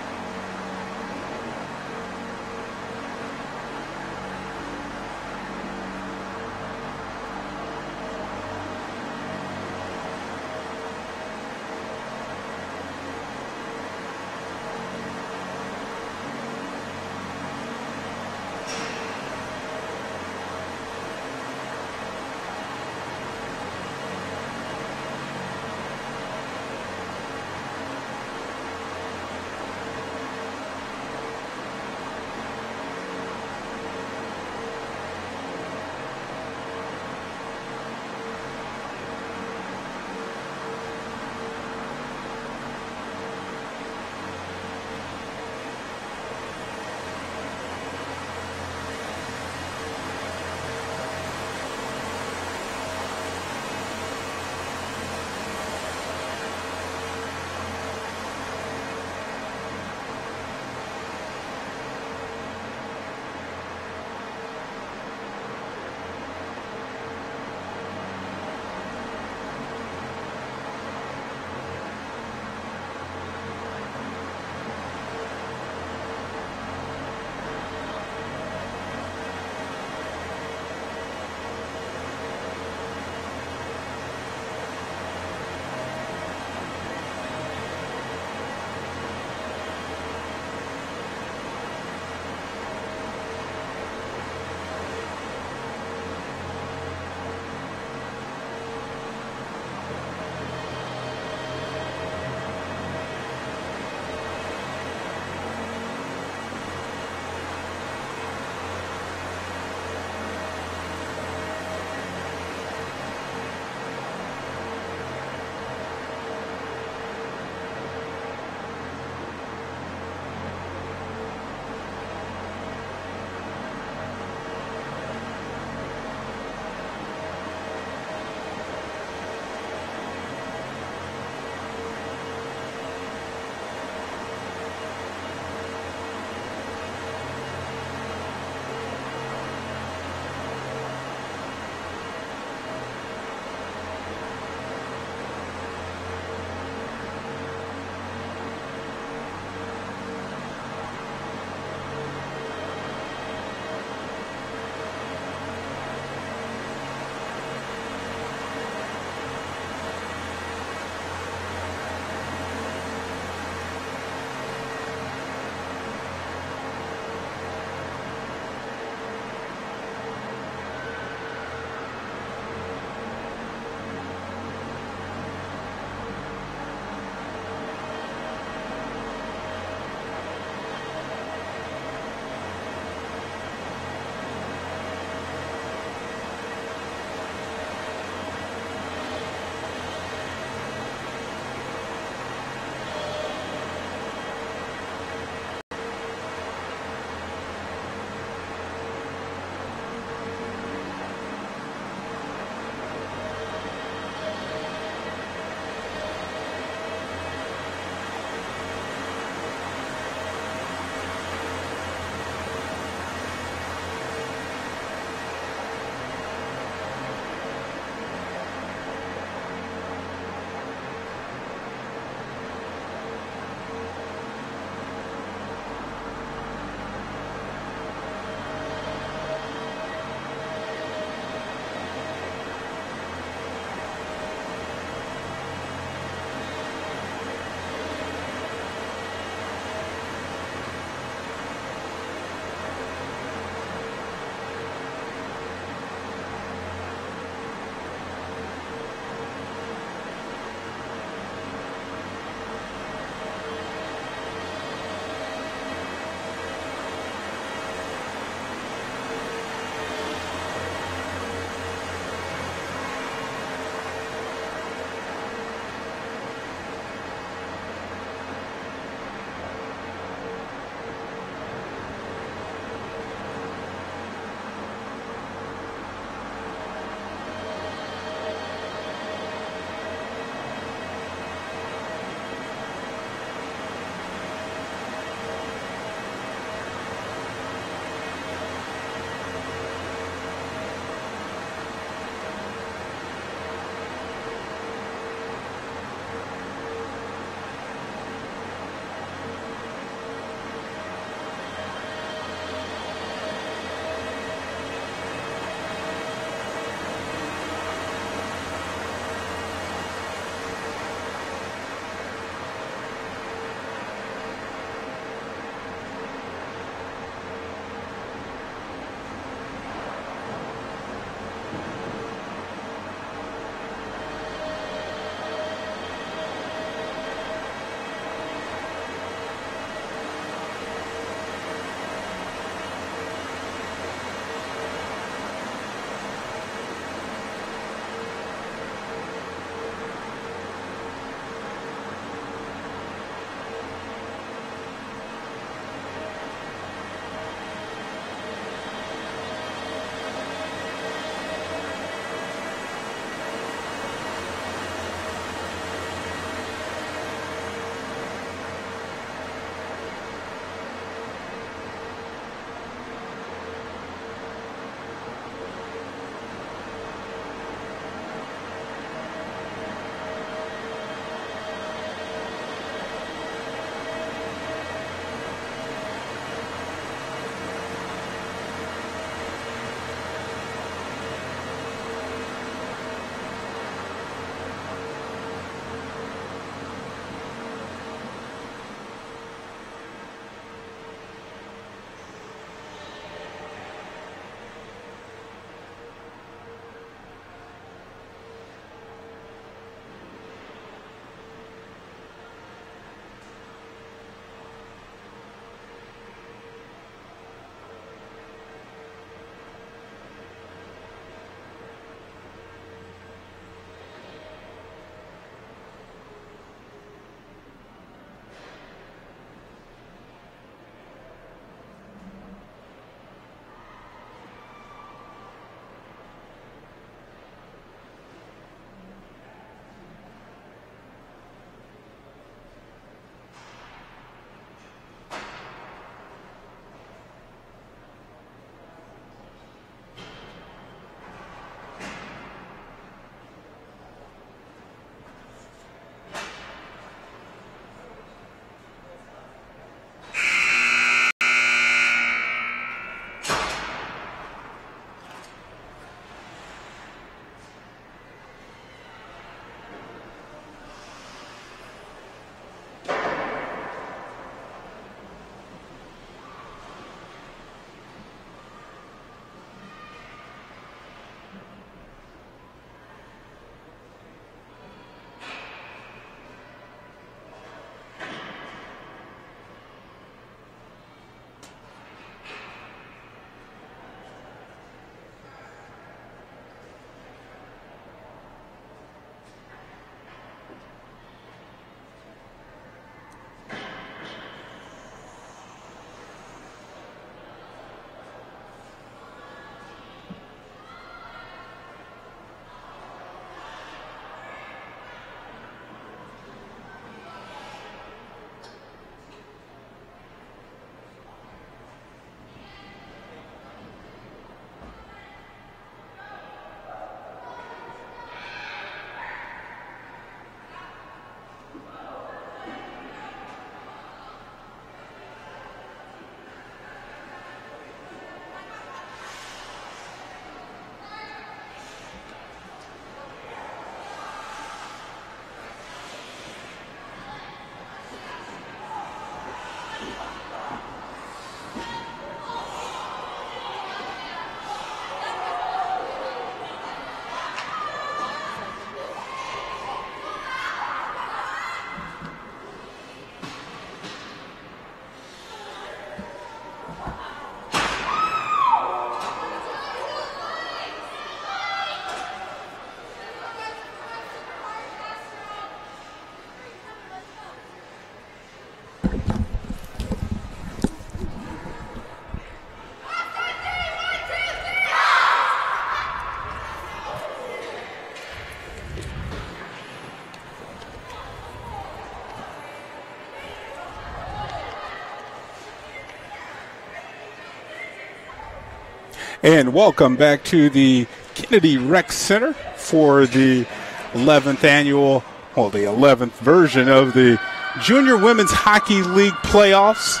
And welcome back to the Kennedy Rec Center for the 11th annual, well, the 11th version of the Junior Women's Hockey League playoffs.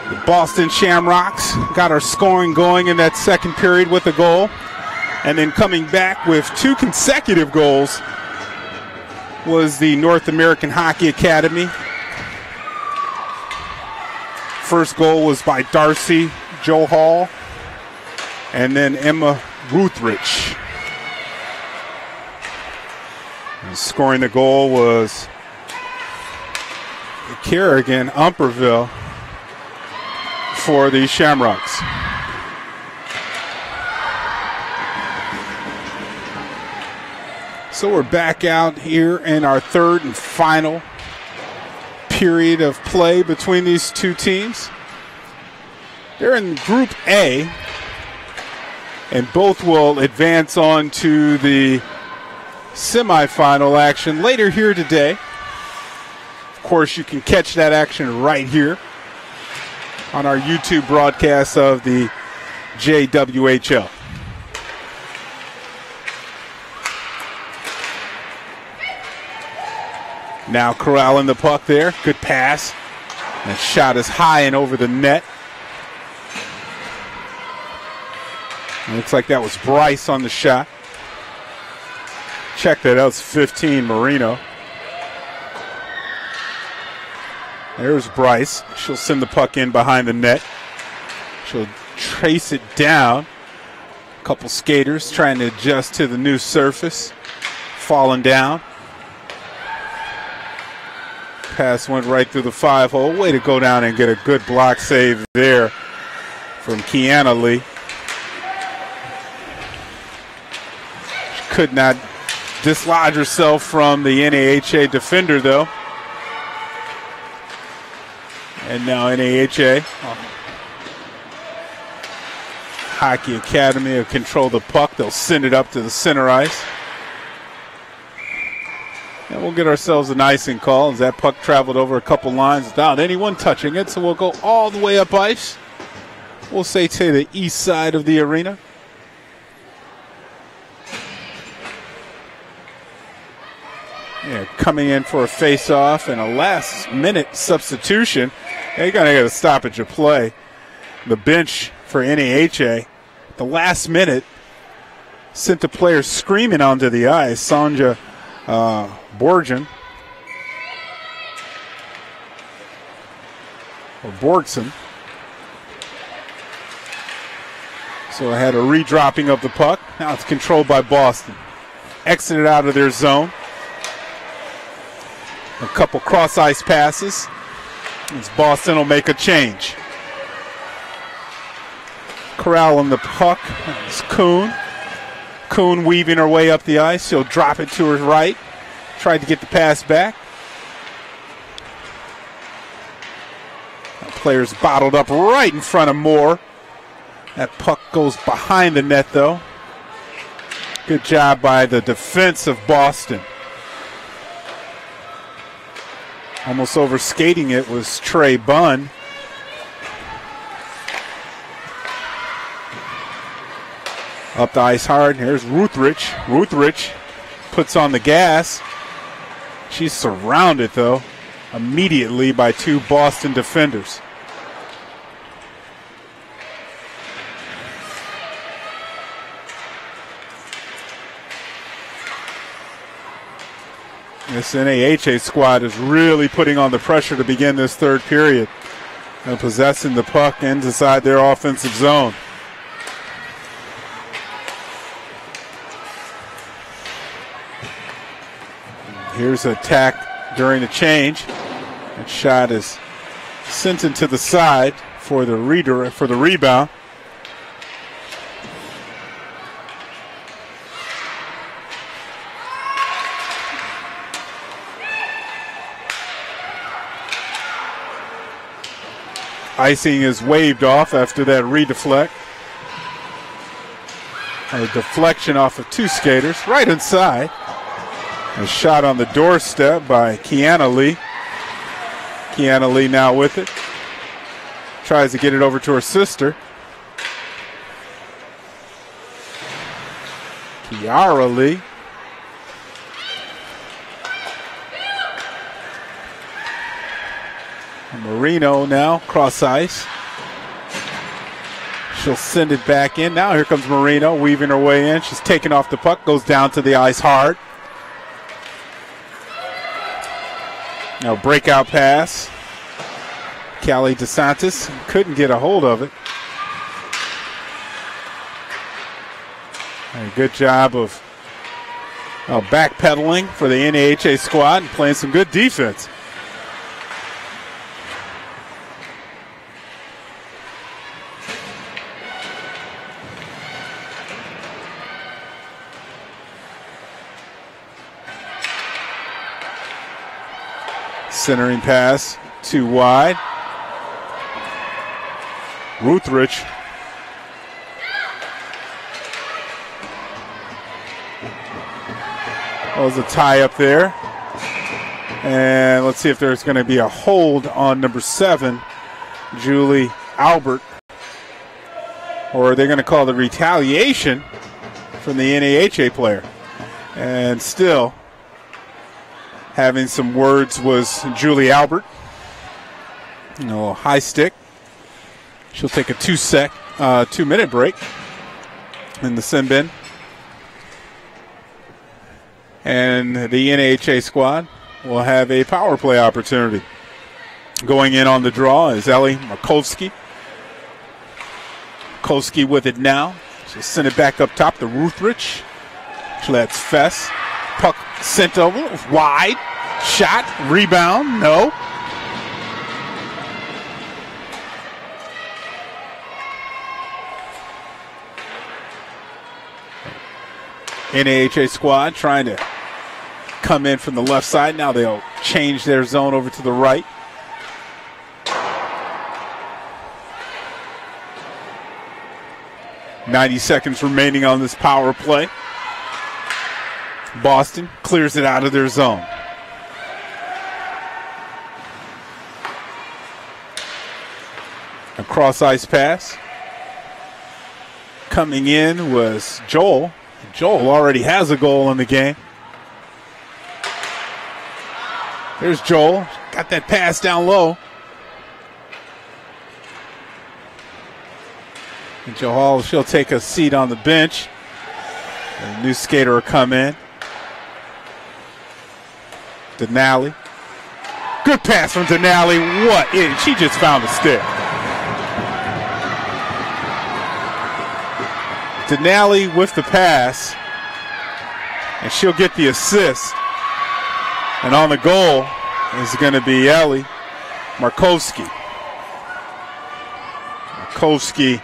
The Boston Shamrocks got our scoring going in that second period with a goal. And then coming back with 2 consecutive goals was the North American Hockey Academy. First goal was by Darcy JWHL. And then Emma Ruthrich. And scoring the goal was Kerrigan Umperville for the Shamrocks. So we're back out here in our third and final period of play between these two teams. They're in Group A, and both will advance on to the semifinal action later here today. Of course, you can catch that action right here on our YouTube broadcast of the JWHL. Now corralling the puck there. Good pass. That shot is high and over the net. It looks like that was Bryce on the shot. Check that out, it's 15, Marino. There's Bryce. She'll send the puck in behind the net. She'll trace it down. A couple skaters trying to adjust to the new surface. Falling down. Pass went right through the 5-hole. Way to go down and get a good block save there from Kiana Lee. Could not dislodge herself from the NAHA defender, though. And now NAHA Hockey Academy will control the puck. They'll send it up to the center ice. And we'll get ourselves an icing call as that puck traveled over a couple lines without anyone touching it. So we'll go all the way up ice. We'll say to the east side of the arena. Yeah, coming in for a face-off and a last-minute substitution. Yeah, you got to stop at your play. The bench for NAHA, the last minute, sent the players screaming onto the ice. Sonja Borgen, or Borgson. So I had a redropping of the puck. Now it's controlled by Boston. Exited out of their zone. A couple cross-ice passes as Boston will make a change. Corralling the puck. It's Kuhn. Kuhn weaving her way up the ice. She'll drop it to her right. Tried to get the pass back. That player's bottled up right in front of Moore. That puck goes behind the net, though. Good job by the defense of Boston. Almost over skating it was Trey Bunn. Up the ice hard. Here's Ruthrich. Ruthrich puts on the gas. She's surrounded, though, immediately by 2 Boston defenders. This NAHA squad is really putting on the pressure to begin this third period. And possessing the puck inside their offensive zone. Here's an attack during the change. That shot is sent into the side for the rebound. Icing is waved off after that redeflect. A deflection off of 2 skaters, right inside. A shot on the doorstep by Kiana Lee. Kiana Lee now with it. Tries to get it over to her sister. Kiara Lee. Marino now, cross ice. She'll send it back in. Now here comes Marino, weaving her way in. She's taking off the puck, goes down to the ice hard. Now breakout pass. Callie DeSantis couldn't get a hold of it. A good job of backpedaling for the NAHA squad and playing some good defense. Centering pass, too wide. Ruthrich. That was a tie up there. And let's see if there's going to be a hold on number 7, Julie Albert. Or are they going to call the retaliation from the NAHA player? And still having some words was Julie Albert. A little high stick. She'll take a 2-minute break in the sin bin. And the NAHA squad will have a power play opportunity. Going in on the draw is Ellie Markovsky. Markovsky with it now. She'll send it back up top to Ruthrich. She lets Fess. Puck sent over, wide, shot, rebound, no. NAHA squad trying to come in from the left side. Now they'll change their zone over to the right. .90 seconds remaining on this power play. Boston clears it out of their zone. A cross ice pass. Coming in was Joel. Joel already has a goal in the game. There's Joel. Got that pass down low. And Johal, she'll take a seat on the bench. A new skater will come in. Denali. Good pass from Denali. She just found a stick. Denali with the pass. And she'll get the assist. And on the goal is going to be Ellie Markovsky. Markovsky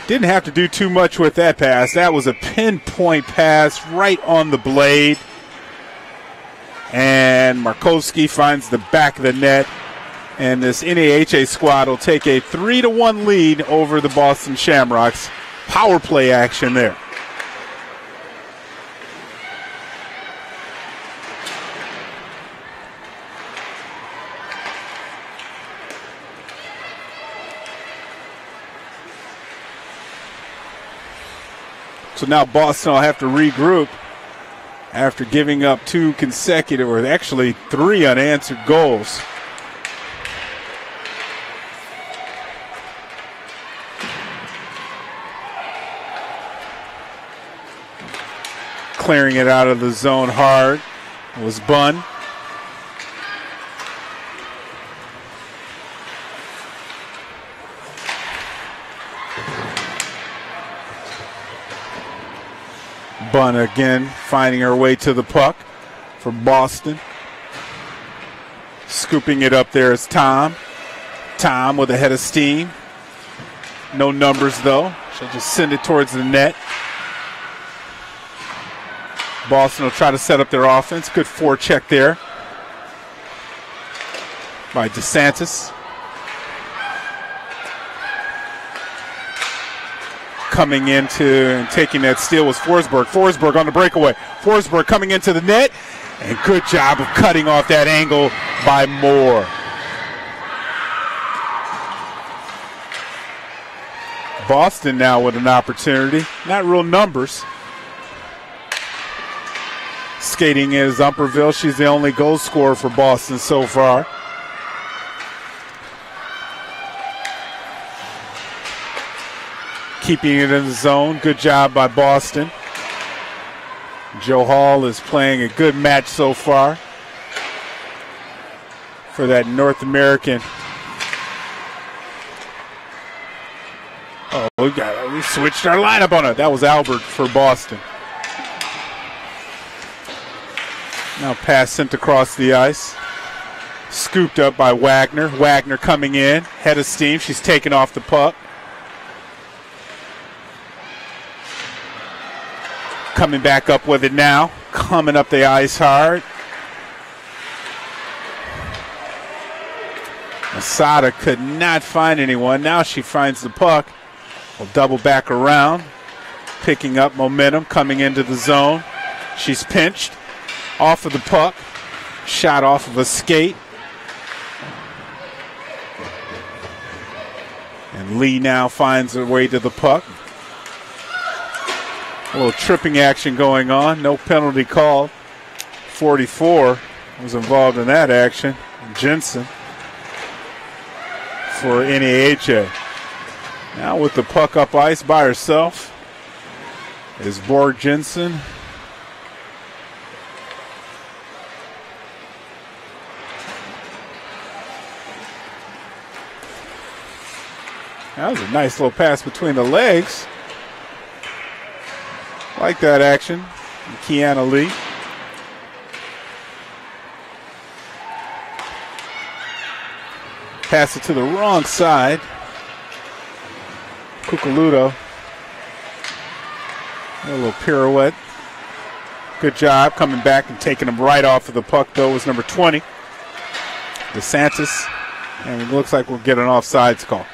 didn't have to do too much with that pass. That was a pinpoint pass right on the blade. And Markovsky finds the back of the net. And this NAHA squad will take a 3-1 lead over the Boston Shamrocks. Power play action there. So now Boston will have to regroup after giving up 2 consecutive, or actually 3 unanswered goals. Clearing it out of the zone hard was Bunn. Bunn again finding her way to the puck for Boston. Scooping it up there is Tom. Tom with a head of steam. No numbers though. She'll just send it towards the net. Boston will try to set up their offense. Good forecheck there by DeSantis. Coming into and taking that steal was Forsberg. Forsberg on the breakaway. Forsberg coming into the net. And good job of cutting off that angle by Moore. Boston now with an opportunity. Not real numbers. Skating is Umperville. She's the only goal scorer for Boston so far. Keeping it in the zone. Good job by Boston. Joe Hall is playing a good match so far for that North American. Oh, we switched our lineup on it. That was Albert for Boston. Now pass sent across the ice. Scooped up by Wagner. Wagner coming in. Head of steam. She's taking off the puck. Coming back up with it now. Coming up the ice hard. Masada could not find anyone. Now she finds the puck. Will double back around. Picking up momentum. Coming into the zone. She's pinched. Off of the puck. Shot off of a skate. And Lee now finds her way to the puck. A little tripping action going on. No penalty called. 44 was involved in that action. Jensen for NAHA. Now with the puck up ice by herself is Borg Jensen. That was a nice little pass between the legs. Like that action. Kiana Lee. Pass it to the wrong side. Cucoluto. A little pirouette. Good job coming back and taking him right off of the puck, though, was number 20. DeSantis. And it looks like we'll get an offsides call.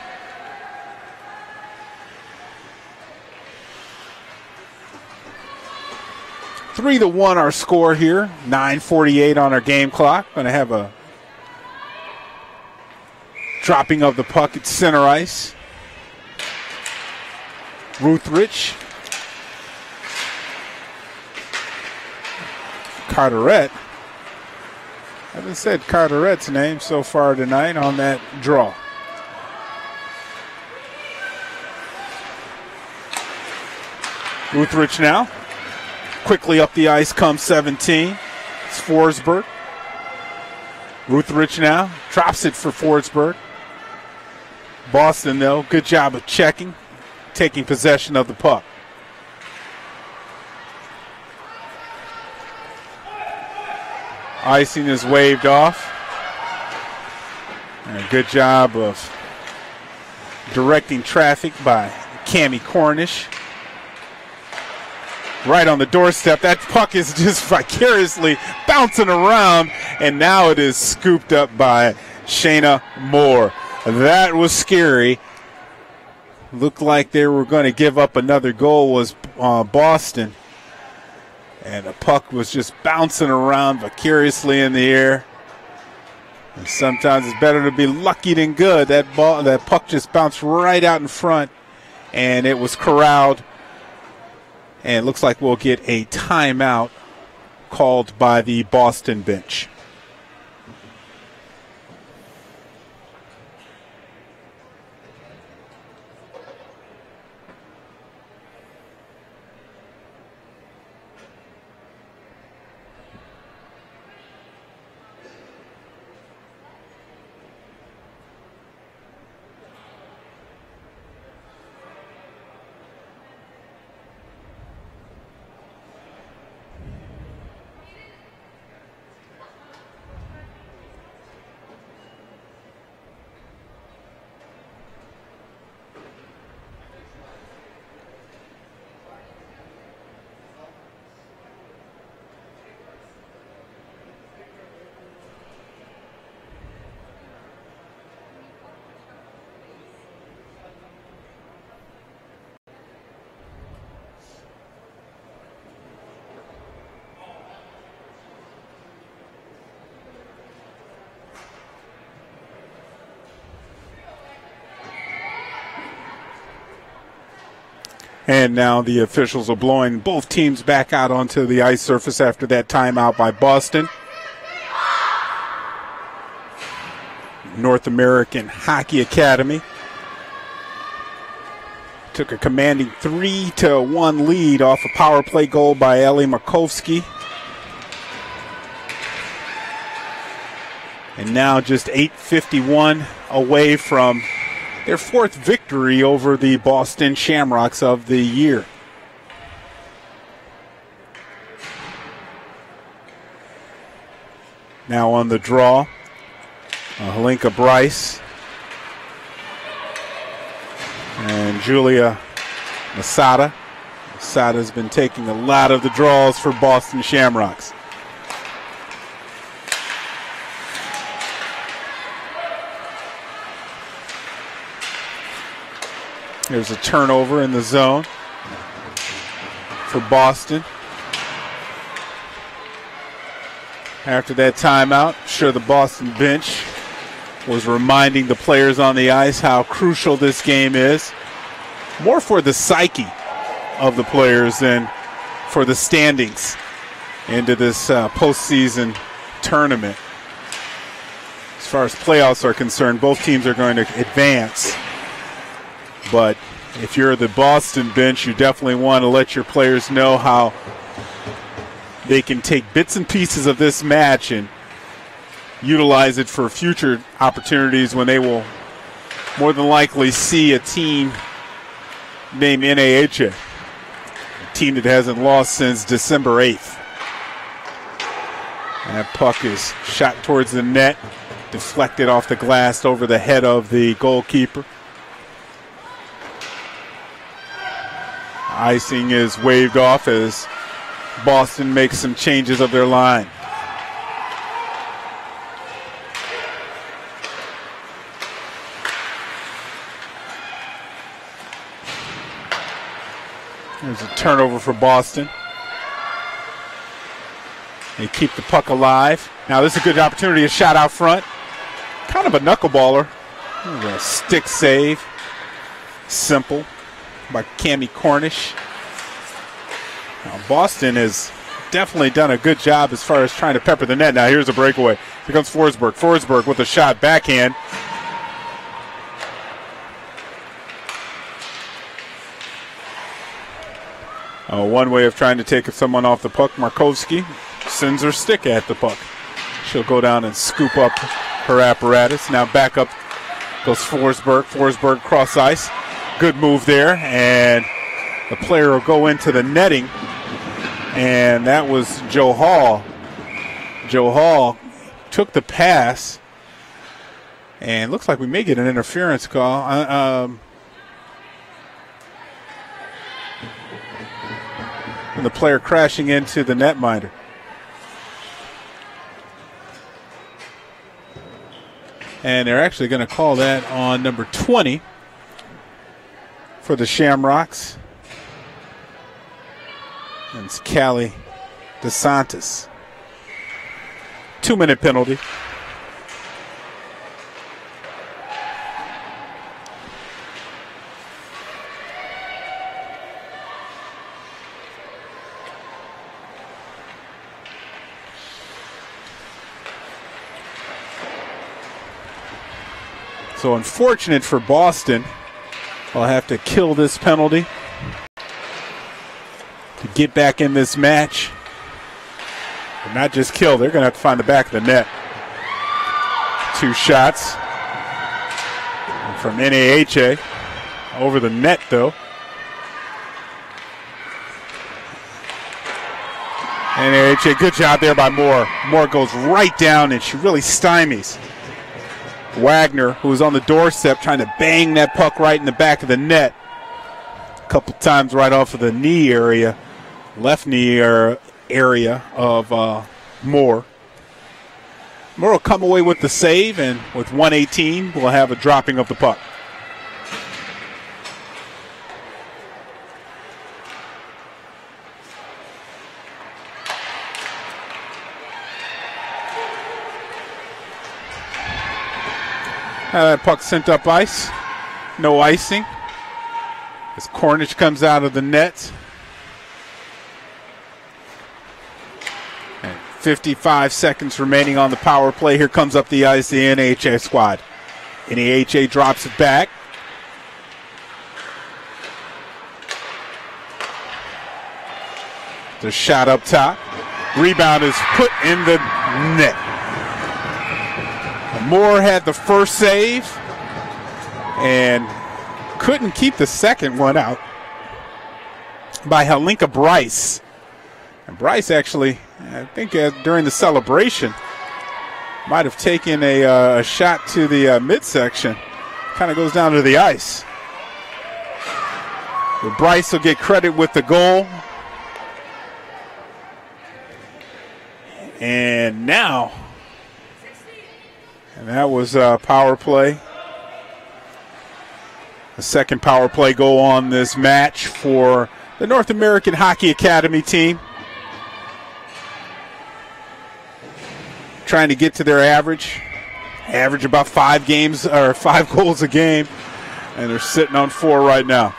3-1 our score here. 9:48 on our game clock. Going to have a dropping of the puck at center ice. Ruth Rich. Carteret. I haven't said Carteret's name so far tonight on that draw. Ruth Rich now. Quickly up the ice comes 17. It's Forsberg. Ruth Rich now. Drops it for Forsberg. Boston, though, good job of checking, taking possession of the puck. Icing is waved off. And a good job of directing traffic by Cammie Cornish. Right on the doorstep. That puck is just vicariously bouncing around, and now it is scooped up by Shayna Moore. That was scary. Looked like they were going to give up another goal, was Boston. And the puck was just bouncing around vicariously in the air. And sometimes it's better to be lucky than good. That puck just bounced right out in front, and it was corralled. And it looks like we'll get a timeout called by the Boston bench. And now the officials are blowing both teams back out onto the ice surface after that timeout by Boston. North American Hockey Academy took a commanding 3-1 lead off a power play goal by Ellie Markovsky. And now just 8:51 away from their fourth victory over the Boston Shamrocks of the year. Now on the draw, Helenka Bryce and Julia Masada. Masada's been taking a lot of the draws for Boston Shamrocks. There's a turnover in the zone for Boston. After that timeout, I'm sure the Boston bench was reminding the players on the ice how crucial this game is. More for the psyche of the players than for the standings into this postseason tournament. As far as playoffs are concerned, both teams are going to advance. But if you're the Boston bench, you definitely want to let your players know how they can take bits and pieces of this match and utilize it for future opportunities when they will more than likely see a team named NAHA, a team that hasn't lost since December 8th. And that puck is shot towards the net, deflected off the glass over the head of the goalkeeper. Icing is waved off as Boston makes some changes of their line. There's a turnover for Boston. They keep the puck alive. Now this is a good opportunity, a shot out front. Kind of a knuckleballer. A stick save. Simple by Cammie Cornish. Now Boston has definitely done a good job as far as trying to pepper the net. Now here's a breakaway. Here comes Forsberg. Forsberg with a shot backhand. One way of trying to take someone off the puck, Markovsky sends her stick at the puck. She'll go down and scoop up her apparatus. Now back up goes Forsberg. Forsberg cross ice. Good move there, and the player will go into the netting, and that was Joe Hall. Joe Hall took the pass, and looks like we may get an interference call. And the player crashing into the netminder. And they're actually going to call that on number 20 for the Shamrocks. And it's Callie DeSantis. 2-minute penalty. So unfortunate for Boston. They'll have to kill this penalty to get back in this match. But not just kill, they're going to have to find the back of the net. 2 shots from NAHA over the net, though. NAHA, good job there by Moore. Moore goes right down, and she really stymies Wagner, who was on the doorstep trying to bang that puck right in the back of the net. A couple times right off of the knee area, left knee area of Moore. Moore will come away with the save, and with 1:18, we'll have a dropping of the puck. That puck sent up ice. No icing. As Cornish comes out of the net. And 55 seconds remaining on the power play. Here comes up the ice the NAHA squad. NAHA drops it back. The shot up top. Rebound is put in the net. Moore had the first save and couldn't keep the second one out by Halinka Bryce. And Bryce actually, I think during the celebration, might have taken a shot to the midsection. Kind of goes down to the ice. But Bryce will get credit with the goal. And now, and that was a power play. The second power play goal on this match for the North American Hockey Academy team. Trying to get to their average about 5 games or 5 goals a game, and they're sitting on 4 right now.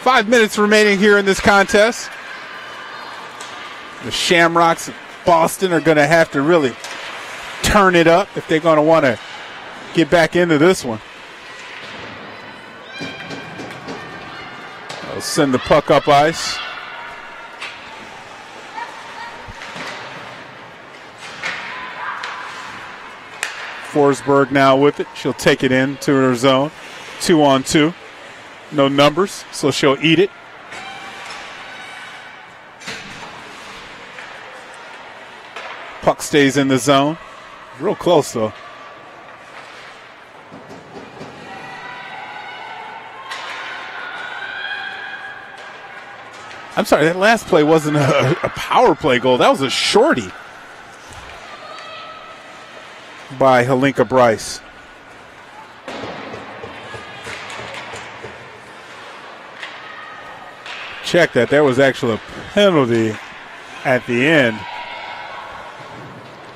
5 minutes remaining here in this contest. The Shamrocks of Boston are going to have to really turn it up if they're going to want to get back into this one. They'll send the puck up ice. Forsberg now with it. She'll take it into her zone. 2-on-2. No numbers, so she'll eat it. Puck stays in the zone. Real close, though. I'm sorry, that last play wasn't a power play goal. That was a shorty by Halinka Bryce. Check that. There was actually a penalty at the end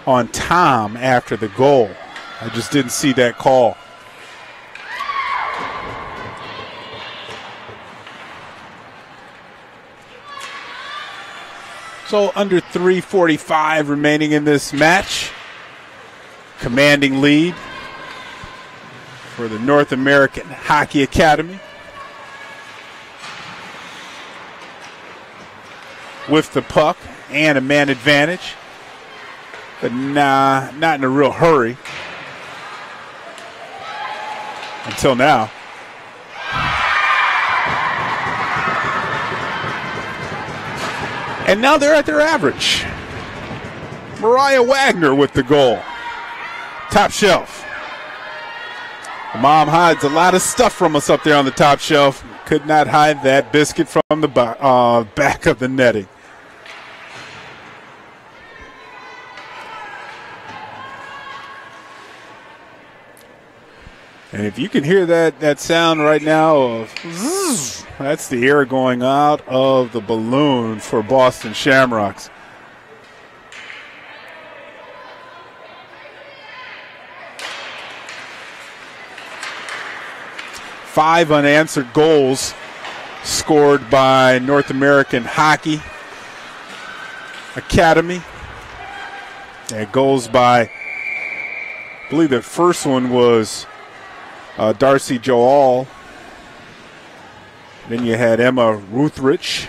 on Tom after the goal. I just didn't see that call. So under 3:45 remaining in this match. Commanding lead for the North American Hockey Academy. With the puck and a man advantage. But nah, not in a real hurry. Until now. And now they're at their average. Mariah Wagner with the goal. Top shelf. Mom hides a lot of stuff from us up there on the top shelf. Could not hide that biscuit from the back of the netting. And if you can hear that sound right now of zzz, that's the air going out of the balloon for Boston Shamrocks. Five unanswered goals scored by North American Hockey Academy. And goals by, I believe the first one was Darcy Joel. Then you had Emma Ruthrich.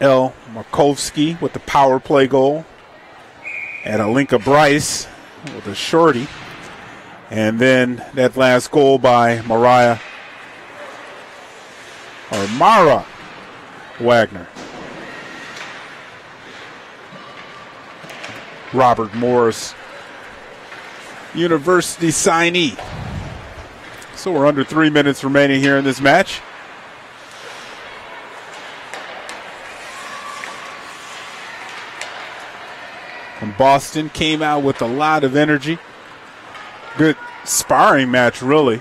L. Markovsky with the power play goal. And Halinka Bryce with a shorty. And then that last goal by Mara Wagner. Robert Morris University signee. So we're under 3 minutes remaining here in this match. And Boston came out with a lot of energy. Good sparring match, really.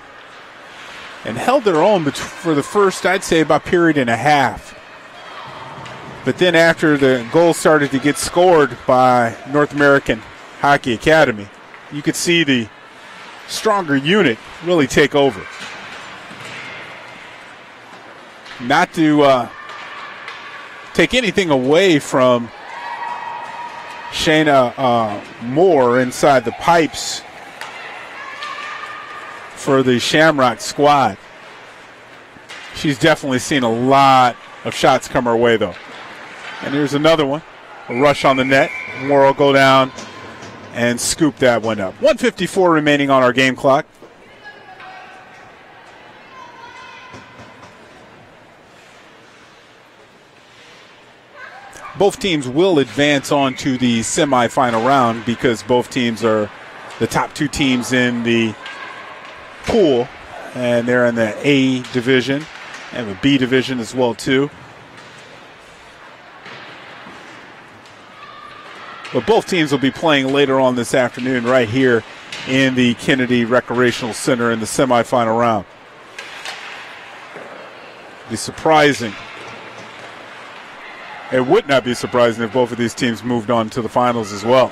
And held their own for the first, I'd say, about period and a half. But then after the goal started to get scored by North American Hockey Academy, you could see the stronger unit really take over. Not to take anything away from Shayna Moore inside the pipes for the Shamrock squad. She's definitely seen a lot of shots come her way, though. And here's another one. A rush on the net. Moore will go down and scoop that one up. 1:54 remaining on our game clock. Both teams will advance on to the semifinal round because both teams are the top two teams in the pool, and they're in the A division and the B division as well too. But both teams will be playing later on this afternoon right here in the Kennedy Recreational Center in the semifinal round. Be surprising. It would not be surprising if both of these teams moved on to the finals as well.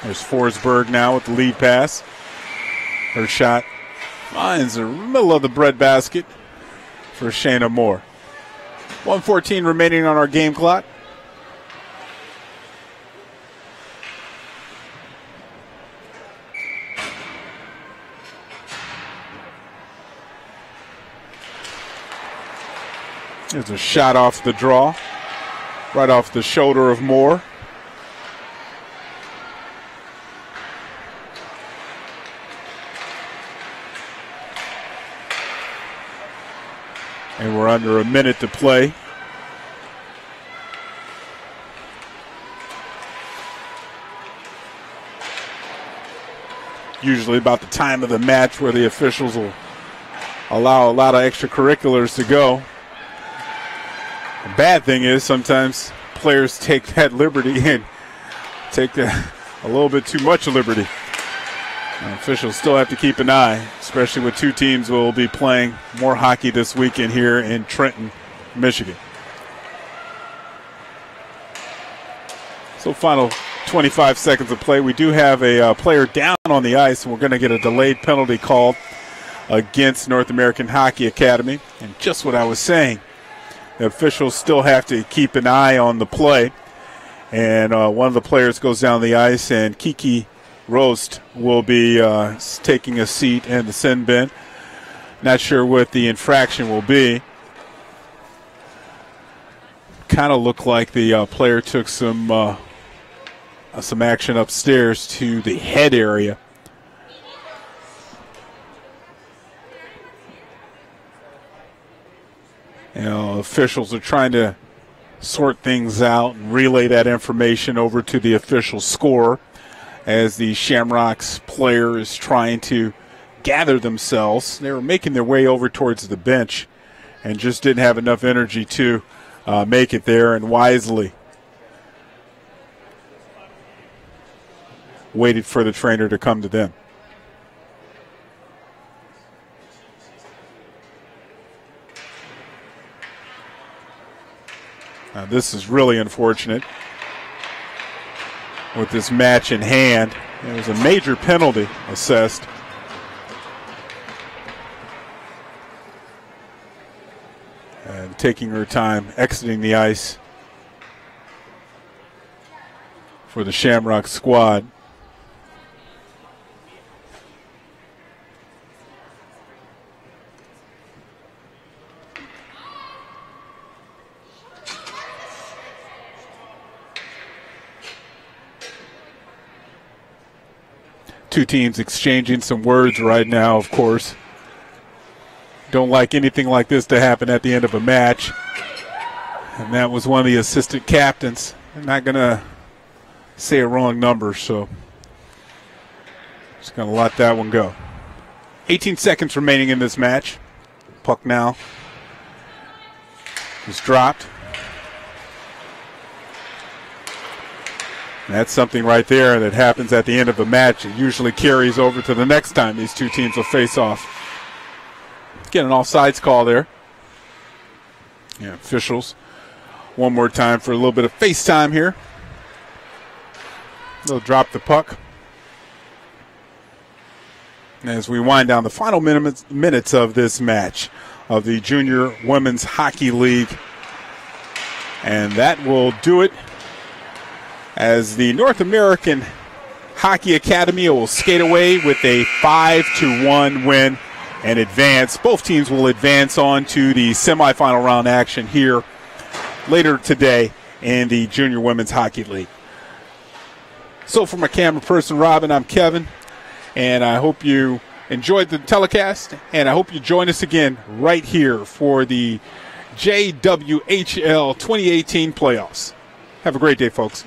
There's Forsberg now with the lead pass. Her shot finds the middle of the breadbasket for Shayna Moore. 1:14 remaining on our game clock. There's a shot off the draw, right off the shoulder of Moore. And we're under a minute to play. Usually about the time of the match where the officials will allow a lot of extracurriculars to go. The bad thing is sometimes players take that liberty and take a little bit too much liberty. And officials still have to keep an eye, especially with two teams will be playing more hockey this weekend here in Trenton, Michigan. So final 25 seconds of play. We do have a player down on the ice, and we're going to get a delayed penalty called against North American Hockey Academy. And just what I was saying, the officials still have to keep an eye on the play. And one of the players goes down the ice, and Kiki Roast will be taking a seat in the sin bin. Not sure what the infraction will be. Kind of looked like the player took some action upstairs to the head area. You know, officials are trying to sort things out and relay that information over to the official scorer as the Shamrocks player is trying to gather themselves. They were making their way over towards the bench and just didn't have enough energy to make it there, and wisely waited for the trainer to come to them. Now, this is really unfortunate with this match in hand. There was a major penalty assessed. And taking her time, exiting the ice for the Shamrock squad. Two teams exchanging some words right now, of course. Don't like anything like this to happen at the end of a match. And that was one of the assistant captains. I'm not going to say a wrong number, so just going to let that one go. 18 seconds remaining in this match. Puck now is dropped. That's something right there that happens at the end of a match. It usually carries over to the next time these two teams will face off. Get an offsides call there. Yeah, officials one more time for a little bit of FaceTime here. They'll drop the puck as we wind down the final minutes of this match of the Junior Women's Hockey League. And that will do it as the North American Hockey Academy will skate away with a 5-1 win and advance. Both teams will advance on to the semifinal round action here later today in the Junior Women's Hockey League. So for my camera person, Robin, I'm Kevin, and I hope you enjoyed the telecast, and I hope you join us again right here for the JWHL 2018 playoffs. Have a great day, folks.